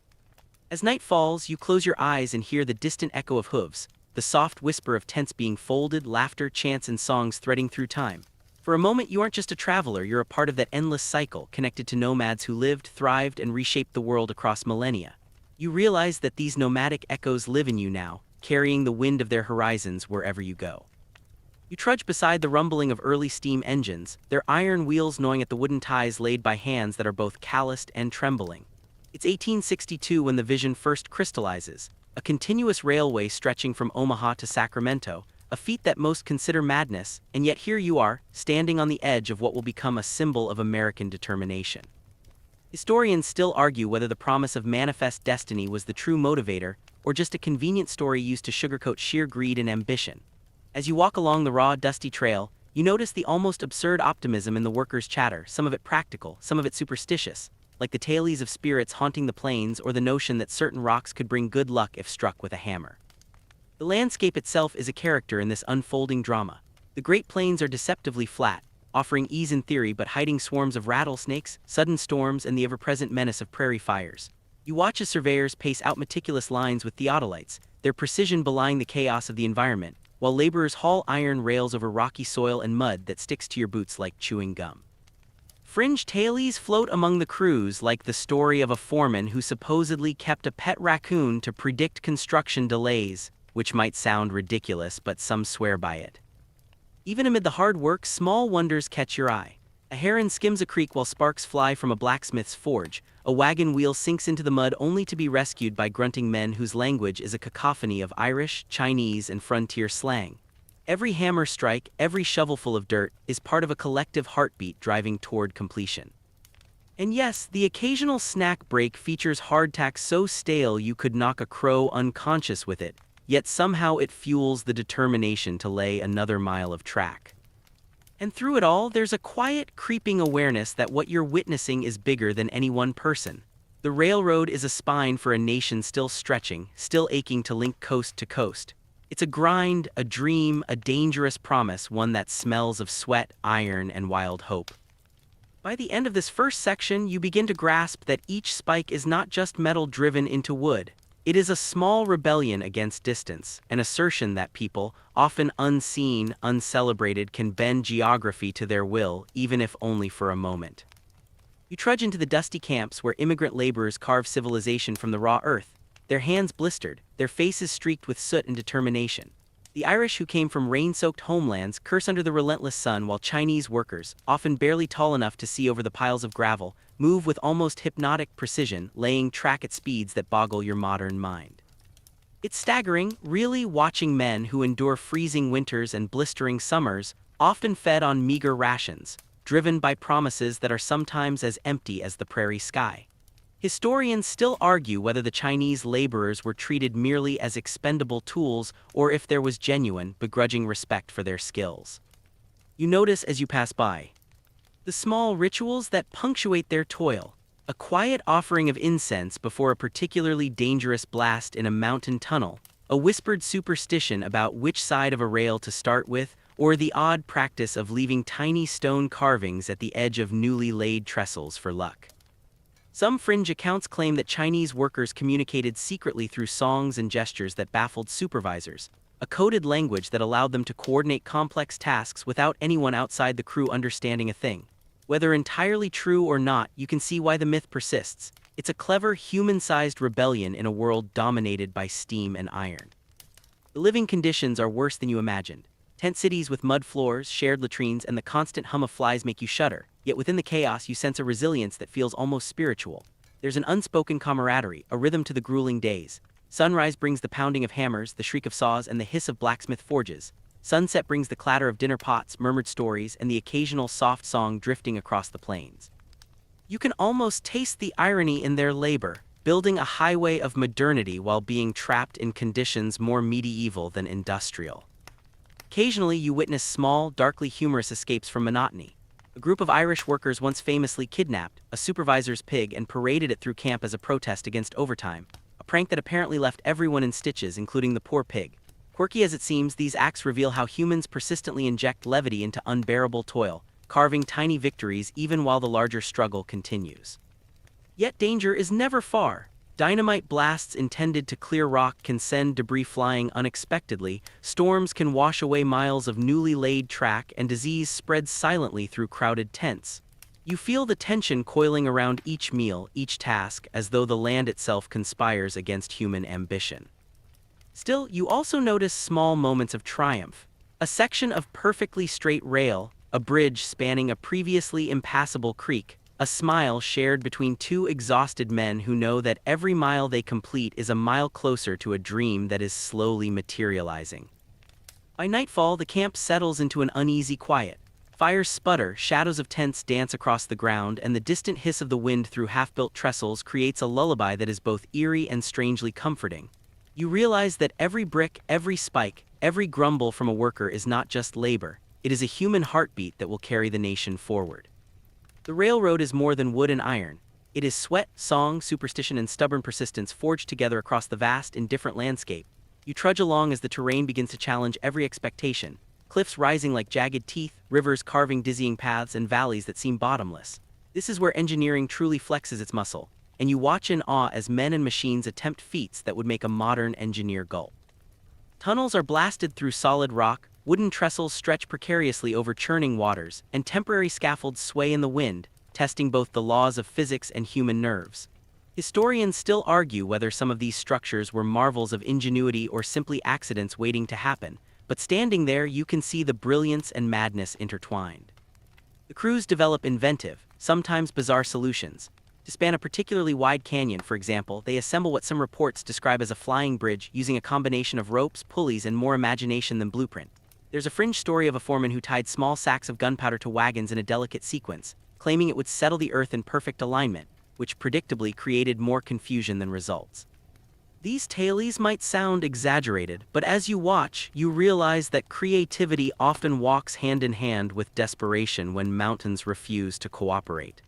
As night falls, you close your eyes and hear the distant echo of hooves, the soft whisper of tents being folded, laughter, chants, and songs threading through time. For a moment, you aren't just a traveler, you're a part of that endless cycle, connected to nomads who lived, thrived, and reshaped the world across millennia. You realize that these nomadic echoes live in you now, carrying the wind of their horizons wherever you go. You trudge beside the rumbling of early steam engines, their iron wheels gnawing at the wooden ties laid by hands that are both calloused and trembling. It's 1862 when the vision first crystallizes, a continuous railway stretching from Omaha to Sacramento, a feat that most consider madness, and yet here you are, standing on the edge of what will become a symbol of American determination. Historians still argue whether the promise of manifest destiny was the true motivator, or just a convenient story used to sugarcoat sheer greed and ambition. As you walk along the raw, dusty trail, you notice the almost absurd optimism in the workers' chatter, some of it practical, some of it superstitious, like the tales of spirits haunting the plains or the notion that certain rocks could bring good luck if struck with a hammer. The landscape itself is a character in this unfolding drama. The Great Plains are deceptively flat, offering ease in theory but hiding swarms of rattlesnakes, sudden storms, and the ever-present menace of prairie fires. You watch as surveyors pace out meticulous lines with theodolites, their precision belying the chaos of the environment, while laborers haul iron rails over rocky soil and mud that sticks to your boots like chewing gum. Fringe tailies float among the crews like the story of a foreman who supposedly kept a pet raccoon to predict construction delays, which might sound ridiculous, but some swear by it. Even amid the hard work, small wonders catch your eye. A heron skims a creek while sparks fly from a blacksmith's forge. A wagon wheel sinks into the mud only to be rescued by grunting men whose language is a cacophony of Irish, Chinese, and frontier slang. Every hammer strike, every shovelful of dirt, is part of a collective heartbeat driving toward completion. And yes, the occasional snack break features hardtack so stale you could knock a crow unconscious with it, yet somehow it fuels the determination to lay another mile of track. And through it all, there's a quiet, creeping awareness that what you're witnessing is bigger than any one person. The railroad is a spine for a nation still stretching, still aching to link coast to coast. It's a grind, a dream, a dangerous promise, one that smells of sweat, iron, and wild hope. By the end of this first section, you begin to grasp that each spike is not just metal driven into wood. It is a small rebellion against distance, an assertion that people, often unseen, uncelebrated, can bend geography to their will, even if only for a moment. You trudge into the dusty camps where immigrant laborers carve civilization from the raw earth, their hands blistered, their faces streaked with soot and determination. The Irish who came from rain-soaked homelands curse under the relentless sun, while Chinese workers, often barely tall enough to see over the piles of gravel, move with almost hypnotic precision, laying track at speeds that boggle your modern mind. It's staggering, really, watching men who endure freezing winters and blistering summers, often fed on meager rations, driven by promises that are sometimes as empty as the prairie sky. Historians still argue whether the Chinese laborers were treated merely as expendable tools or if there was genuine, begrudging respect for their skills. You notice as you pass by the small rituals that punctuate their toil, a quiet offering of incense before a particularly dangerous blast in a mountain tunnel, a whispered superstition about which side of a rail to start with, or the odd practice of leaving tiny stone carvings at the edge of newly laid trestles for luck. Some fringe accounts claim that Chinese workers communicated secretly through songs and gestures that baffled supervisors, a coded language that allowed them to coordinate complex tasks without anyone outside the crew understanding a thing. Whether entirely true or not, you can see why the myth persists. It's a clever, human-sized rebellion in a world dominated by steam and iron. The living conditions are worse than you imagined. Tent cities with mud floors, shared latrines, and the constant hum of flies make you shudder, yet within the chaos you sense a resilience that feels almost spiritual. There's an unspoken camaraderie, a rhythm to the grueling days. Sunrise brings the pounding of hammers, the shriek of saws, and the hiss of blacksmith forges. Sunset brings the clatter of dinner pots, murmured stories, and the occasional soft song drifting across the plains. You can almost taste the irony in their labor, building a highway of modernity while being trapped in conditions more medieval than industrial. Occasionally, you witness small, darkly humorous escapes from monotony. A group of Irish workers once famously kidnapped a supervisor's pig and paraded it through camp as a protest against overtime, a prank that apparently left everyone in stitches, including the poor pig. Quirky as it seems, these acts reveal how humans persistently inject levity into unbearable toil, carving tiny victories even while the larger struggle continues. Yet danger is never far. Dynamite blasts intended to clear rock can send debris flying unexpectedly, storms can wash away miles of newly laid track, and disease spreads silently through crowded tents. You feel the tension coiling around each meal, each task, as though the land itself conspires against human ambition. Still, you also notice small moments of triumph. A section of perfectly straight rail, a bridge spanning a previously impassable creek, a smile shared between two exhausted men who know that every mile they complete is a mile closer to a dream that is slowly materializing. By nightfall, the camp settles into an uneasy quiet. Fires sputter, shadows of tents dance across the ground, and the distant hiss of the wind through half-built trestles creates a lullaby that is both eerie and strangely comforting. You realize that every brick, every spike, every grumble from a worker is not just labor, it is a human heartbeat that will carry the nation forward. The railroad is more than wood and iron. It is sweat, song, superstition, and stubborn persistence forged together across the vast, indifferent landscape. You trudge along as the terrain begins to challenge every expectation. Cliffs rising like jagged teeth, rivers carving dizzying paths, and valleys that seem bottomless. This is where engineering truly flexes its muscle, and you watch in awe as men and machines attempt feats that would make a modern engineer gulp. Tunnels are blasted through solid rock, wooden trestles stretch precariously over churning waters, and temporary scaffolds sway in the wind, testing both the laws of physics and human nerves. Historians still argue whether some of these structures were marvels of ingenuity or simply accidents waiting to happen, but standing there you can see the brilliance and madness intertwined. The crews develop inventive, sometimes bizarre solutions. To span a particularly wide canyon, for example, they assemble what some reports describe as a flying bridge using a combination of ropes, pulleys, and more imagination than blueprint. There's a fringe story of a foreman who tied small sacks of gunpowder to wagons in a delicate sequence, claiming it would settle the earth in perfect alignment, which predictably created more confusion than results. These tales might sound exaggerated, but as you watch, you realize that creativity often walks hand in hand with desperation when mountains refuse to cooperate.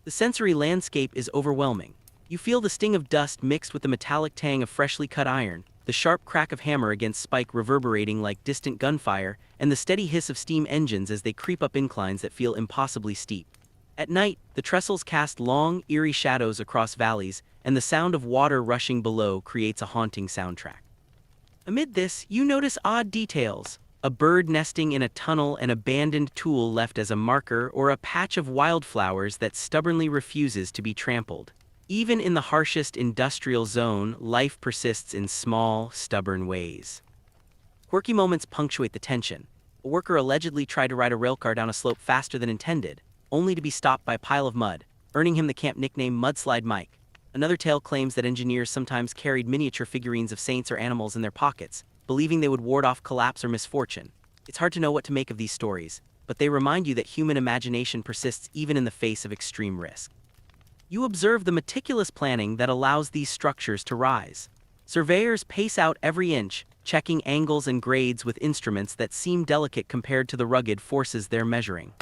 The sensory landscape is overwhelming. You feel the sting of dust mixed with the metallic tang of freshly cut iron, the sharp crack of hammer against spike reverberating like distant gunfire, and the steady hiss of steam engines as they creep up inclines that feel impossibly steep. At night, the trestles cast long, eerie shadows across valleys, and the sound of water rushing below creates a haunting soundtrack. Amid this, you notice odd details: a bird nesting in a tunnel, an abandoned tool left as a marker, or a patch of wildflowers that stubbornly refuses to be trampled. Even in the harshest industrial zone, life persists in small, stubborn ways. Quirky moments punctuate the tension. A worker allegedly tried to ride a railcar down a slope faster than intended, only to be stopped by a pile of mud, earning him the camp nickname Mudslide Mike. Another tale claims that engineers sometimes carried miniature figurines of saints or animals in their pockets, believing they would ward off collapse or misfortune. It's hard to know what to make of these stories, but they remind you that human imagination persists even in the face of extreme risk. You observe the meticulous planning that allows these structures to rise. Surveyors pace out every inch, checking angles and grades with instruments that seem delicate compared to the rugged forces they're measuring.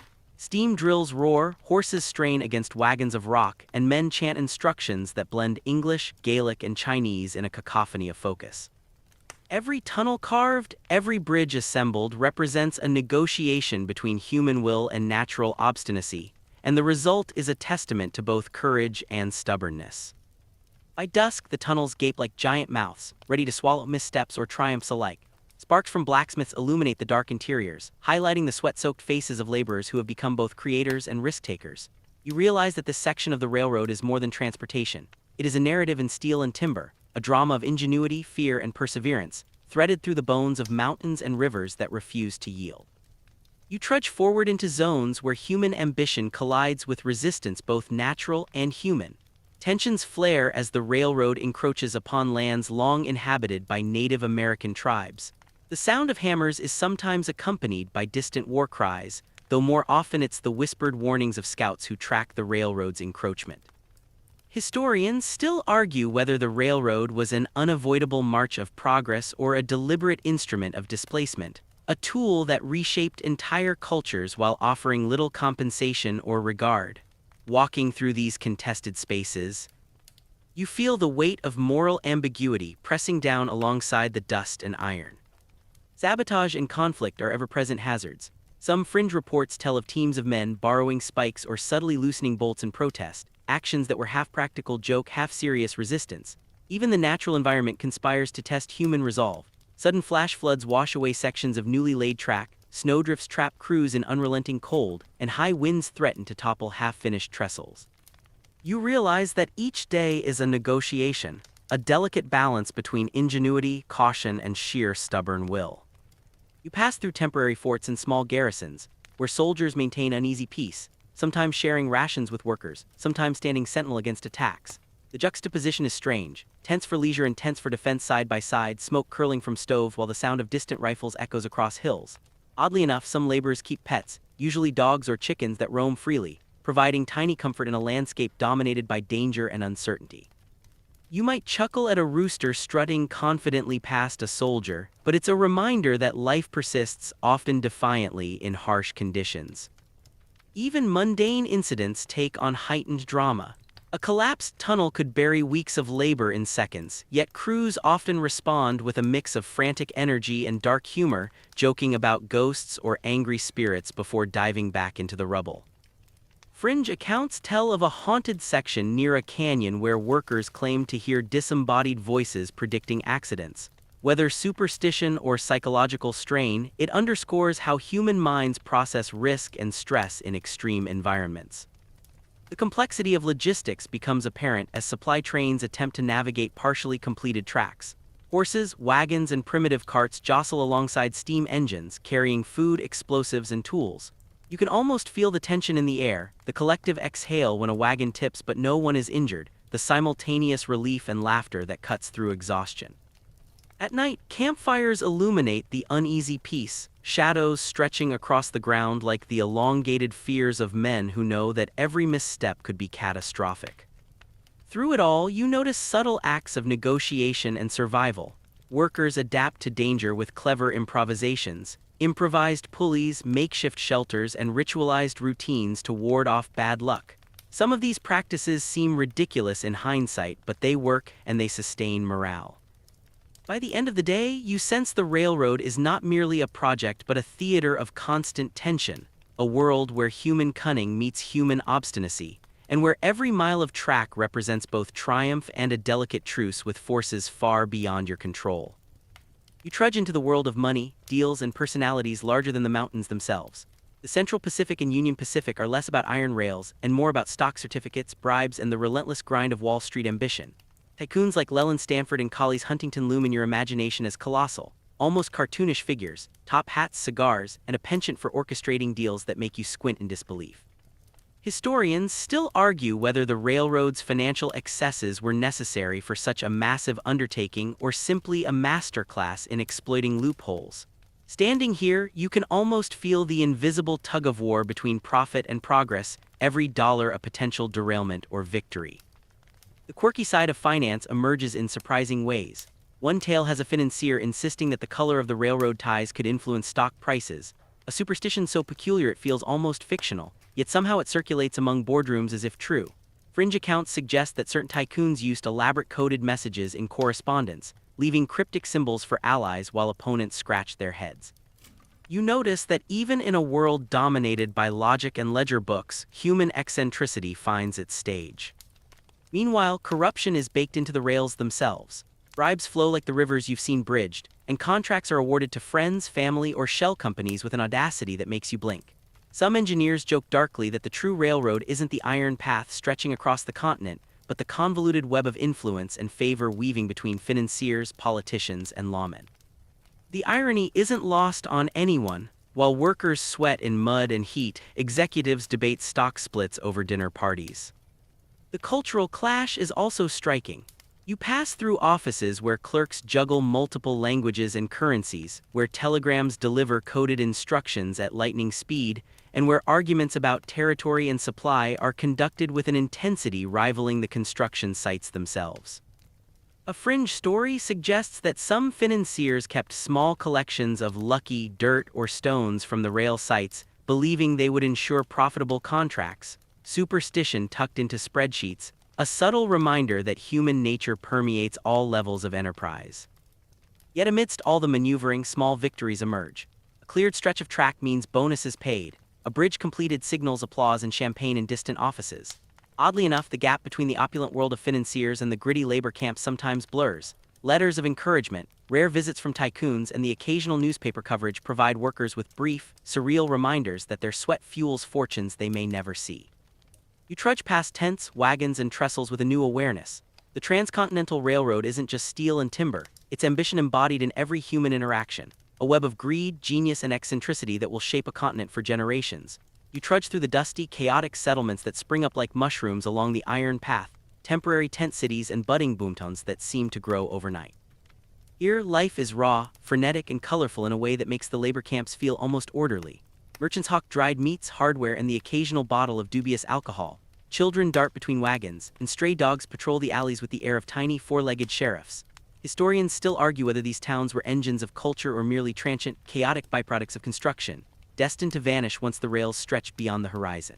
Steam drills roar, horses strain against wagons of rock, and men chant instructions that blend English, Gaelic, and Chinese in a cacophony of focus. Every tunnel carved, every bridge assembled represents a negotiation between human will and natural obstinacy, and the result is a testament to both courage and stubbornness. By dusk, the tunnels gape like giant mouths, ready to swallow missteps or triumphs alike. Sparks from blacksmiths illuminate the dark interiors, highlighting the sweat-soaked faces of laborers who have become both creators and risk-takers. You realize that this section of the railroad is more than transportation. It is a narrative in steel and timber, a drama of ingenuity, fear, and perseverance, threaded through the bones of mountains and rivers that refuse to yield. You trudge forward into zones where human ambition collides with resistance, both natural and human. Tensions flare as the railroad encroaches upon lands long inhabited by Native American tribes. The sound of hammers is sometimes accompanied by distant war cries, though more often it's the whispered warnings of scouts who track the railroad's encroachment. Historians still argue whether the railroad was an unavoidable march of progress or a deliberate instrument of displacement, a tool that reshaped entire cultures while offering little compensation or regard. Walking through these contested spaces, you feel the weight of moral ambiguity pressing down alongside the dust and iron. Sabotage and conflict are ever-present hazards. Some fringe reports tell of teams of men borrowing spikes or subtly loosening bolts in protest, actions that were half-practical joke, half-serious resistance. Even the natural environment conspires to test human resolve. Sudden flash floods wash away sections of newly laid track, snowdrifts trap crews in unrelenting cold, and high winds threaten to topple half-finished trestles. You realize that each day is a negotiation, a delicate balance between ingenuity, caution, and sheer stubborn will. You pass through temporary forts and small garrisons, where soldiers maintain uneasy peace, sometimes sharing rations with workers, sometimes standing sentinel against attacks. The juxtaposition is strange: tents for leisure and tents for defense side by side, smoke curling from stoves while the sound of distant rifles echoes across hills. Oddly enough, some laborers keep pets, usually dogs or chickens that roam freely, providing tiny comfort in a landscape dominated by danger and uncertainty. You might chuckle at a rooster strutting confidently past a soldier, but it's a reminder that life persists, often defiantly, in harsh conditions. Even mundane incidents take on heightened drama. A collapsed tunnel could bury weeks of labor in seconds, yet crews often respond with a mix of frantic energy and dark humor, joking about ghosts or angry spirits before diving back into the rubble. Fringe accounts tell of a haunted section near a canyon where workers claim to hear disembodied voices predicting accidents. Whether superstition or psychological strain, it underscores how human minds process risk and stress in extreme environments. The complexity of logistics becomes apparent as supply trains attempt to navigate partially completed tracks. Horses, wagons, and primitive carts jostle alongside steam engines, carrying food, explosives, and tools. You can almost feel the tension in the air, the collective exhale when a wagon tips but no one is injured, the simultaneous relief and laughter that cuts through exhaustion. At night, campfires illuminate the uneasy peace, shadows stretching across the ground like the elongated fears of men who know that every misstep could be catastrophic. Through it all, you notice subtle acts of negotiation and survival. Workers adapt to danger with clever improvisations, improvised pulleys, makeshift shelters, and ritualized routines to ward off bad luck. Some of these practices seem ridiculous in hindsight, but they work and they sustain morale. By the end of the day, you sense the railroad is not merely a project but a theater of constant tension, a world where human cunning meets human obstinacy, and where every mile of track represents both triumph and a delicate truce with forces far beyond your control. You trudge into the world of money, deals, and personalities larger than the mountains themselves. The Central Pacific and Union Pacific are less about iron rails and more about stock certificates, bribes, and the relentless grind of Wall Street ambition. Tycoons like Leland Stanford and Collie's Huntington loom in your imagination as colossal, almost cartoonish figures, top hats, cigars, and a penchant for orchestrating deals that make you squint in disbelief. Historians still argue whether the railroad's financial excesses were necessary for such a massive undertaking or simply a masterclass in exploiting loopholes. Standing here, you can almost feel the invisible tug-of-war between profit and progress, every dollar a potential derailment or victory. The quirky side of finance emerges in surprising ways. One tale has a financier insisting that the color of the railroad ties could influence stock prices, a superstition so peculiar it feels almost fictional, yet somehow it circulates among boardrooms as if true. Fringe accounts suggest that certain tycoons used elaborate coded messages in correspondence, leaving cryptic symbols for allies while opponents scratched their heads. You notice that even in a world dominated by logic and ledger books, human eccentricity finds its stage. Meanwhile, corruption is baked into the rails themselves. Bribes flow like the rivers you've seen bridged, and contracts are awarded to friends, family, or shell companies with an audacity that makes you blink. Some engineers joke darkly that the true railroad isn't the iron path stretching across the continent, but the convoluted web of influence and favor weaving between financiers, politicians, and lawmen. The irony isn't lost on anyone. While workers sweat in mud and heat, executives debate stock splits over dinner parties. The cultural clash is also striking. You pass through offices where clerks juggle multiple languages and currencies, where telegrams deliver coded instructions at lightning speed, and where arguments about territory and supply are conducted with an intensity rivaling the construction sites themselves. A fringe story suggests that some financiers kept small collections of lucky dirt or stones from the rail sites, believing they would ensure profitable contracts. Superstition tucked into spreadsheets, a subtle reminder that human nature permeates all levels of enterprise. Yet amidst all the maneuvering, small victories emerge. A cleared stretch of track means bonuses paid. A bridge completed signals applause and champagne in distant offices. Oddly enough, the gap between the opulent world of financiers and the gritty labor camps sometimes blurs. Letters of encouragement, rare visits from tycoons, and the occasional newspaper coverage provide workers with brief, surreal reminders that their sweat fuels fortunes they may never see. You trudge past tents, wagons, and trestles with a new awareness. The Transcontinental Railroad isn't just steel and timber, it's ambition embodied in every human interaction, a web of greed, genius, and eccentricity that will shape a continent for generations. You trudge through the dusty, chaotic settlements that spring up like mushrooms along the iron path, temporary tent cities and budding boomtowns that seem to grow overnight. Here, life is raw, frenetic, and colorful in a way that makes the labor camps feel almost orderly. Merchants hawk dried meats, hardware, and the occasional bottle of dubious alcohol. Children dart between wagons, and stray dogs patrol the alleys with the air of tiny four-legged sheriffs. Historians still argue whether these towns were engines of culture or merely transient, chaotic byproducts of construction, destined to vanish once the rails stretched beyond the horizon.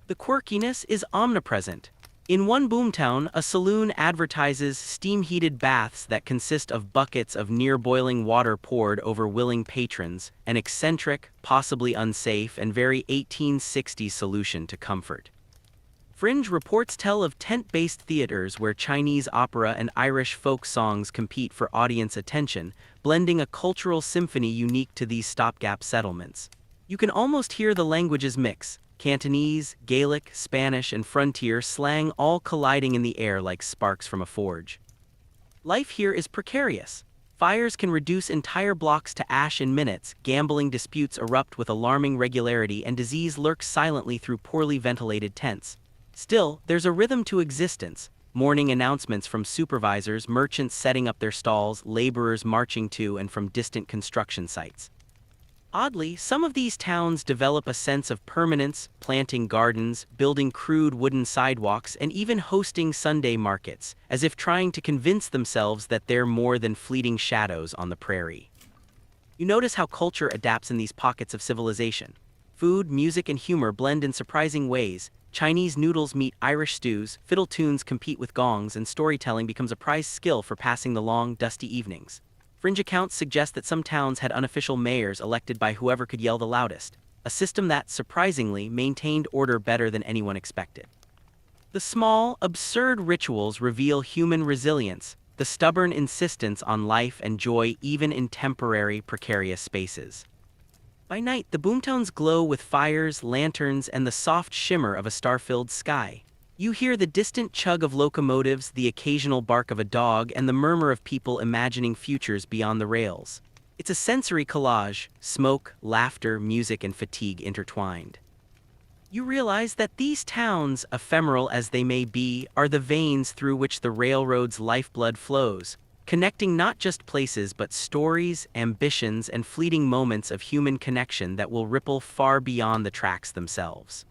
The quirkiness is omnipresent. In one boomtown, a saloon advertises steam-heated baths that consist of buckets of near-boiling water poured over willing patrons, an eccentric, possibly unsafe, and very 1860s solution to comfort. Fringe reports tell of tent-based theaters where Chinese opera and Irish folk songs compete for audience attention, blending a cultural symphony unique to these stopgap settlements. You can almost hear the languages mix. Cantonese, Gaelic, Spanish, and frontier slang all colliding in the air like sparks from a forge. Life here is precarious. Fires can reduce entire blocks to ash in minutes, gambling disputes erupt with alarming regularity, and disease lurks silently through poorly ventilated tents. Still, there's a rhythm to existence. Morning announcements from supervisors, merchants setting up their stalls, laborers marching to and from distant construction sites. Oddly, some of these towns develop a sense of permanence, planting gardens, building crude wooden sidewalks, and even hosting Sunday markets, as if trying to convince themselves that they're more than fleeting shadows on the prairie. You notice how culture adapts in these pockets of civilization. Food, music, and humor blend in surprising ways. Chinese noodles meet Irish stews, fiddle tunes compete with gongs, and storytelling becomes a prized skill for passing the long, dusty evenings. Fringe accounts suggest that some towns had unofficial mayors elected by whoever could yell the loudest, a system that, surprisingly, maintained order better than anyone expected. The small, absurd rituals reveal human resilience, the stubborn insistence on life and joy even in temporary, precarious spaces. By night, the boomtowns glow with fires, lanterns, and the soft shimmer of a star-filled sky. You hear the distant chug of locomotives, the occasional bark of a dog, and the murmur of people imagining futures beyond the rails. It's a sensory collage, smoke, laughter, music, and fatigue intertwined. You realize that these towns, ephemeral as they may be, are the veins through which the railroad's lifeblood flows, connecting not just places but stories, ambitions, and fleeting moments of human connection that will ripple far beyond the tracks themselves.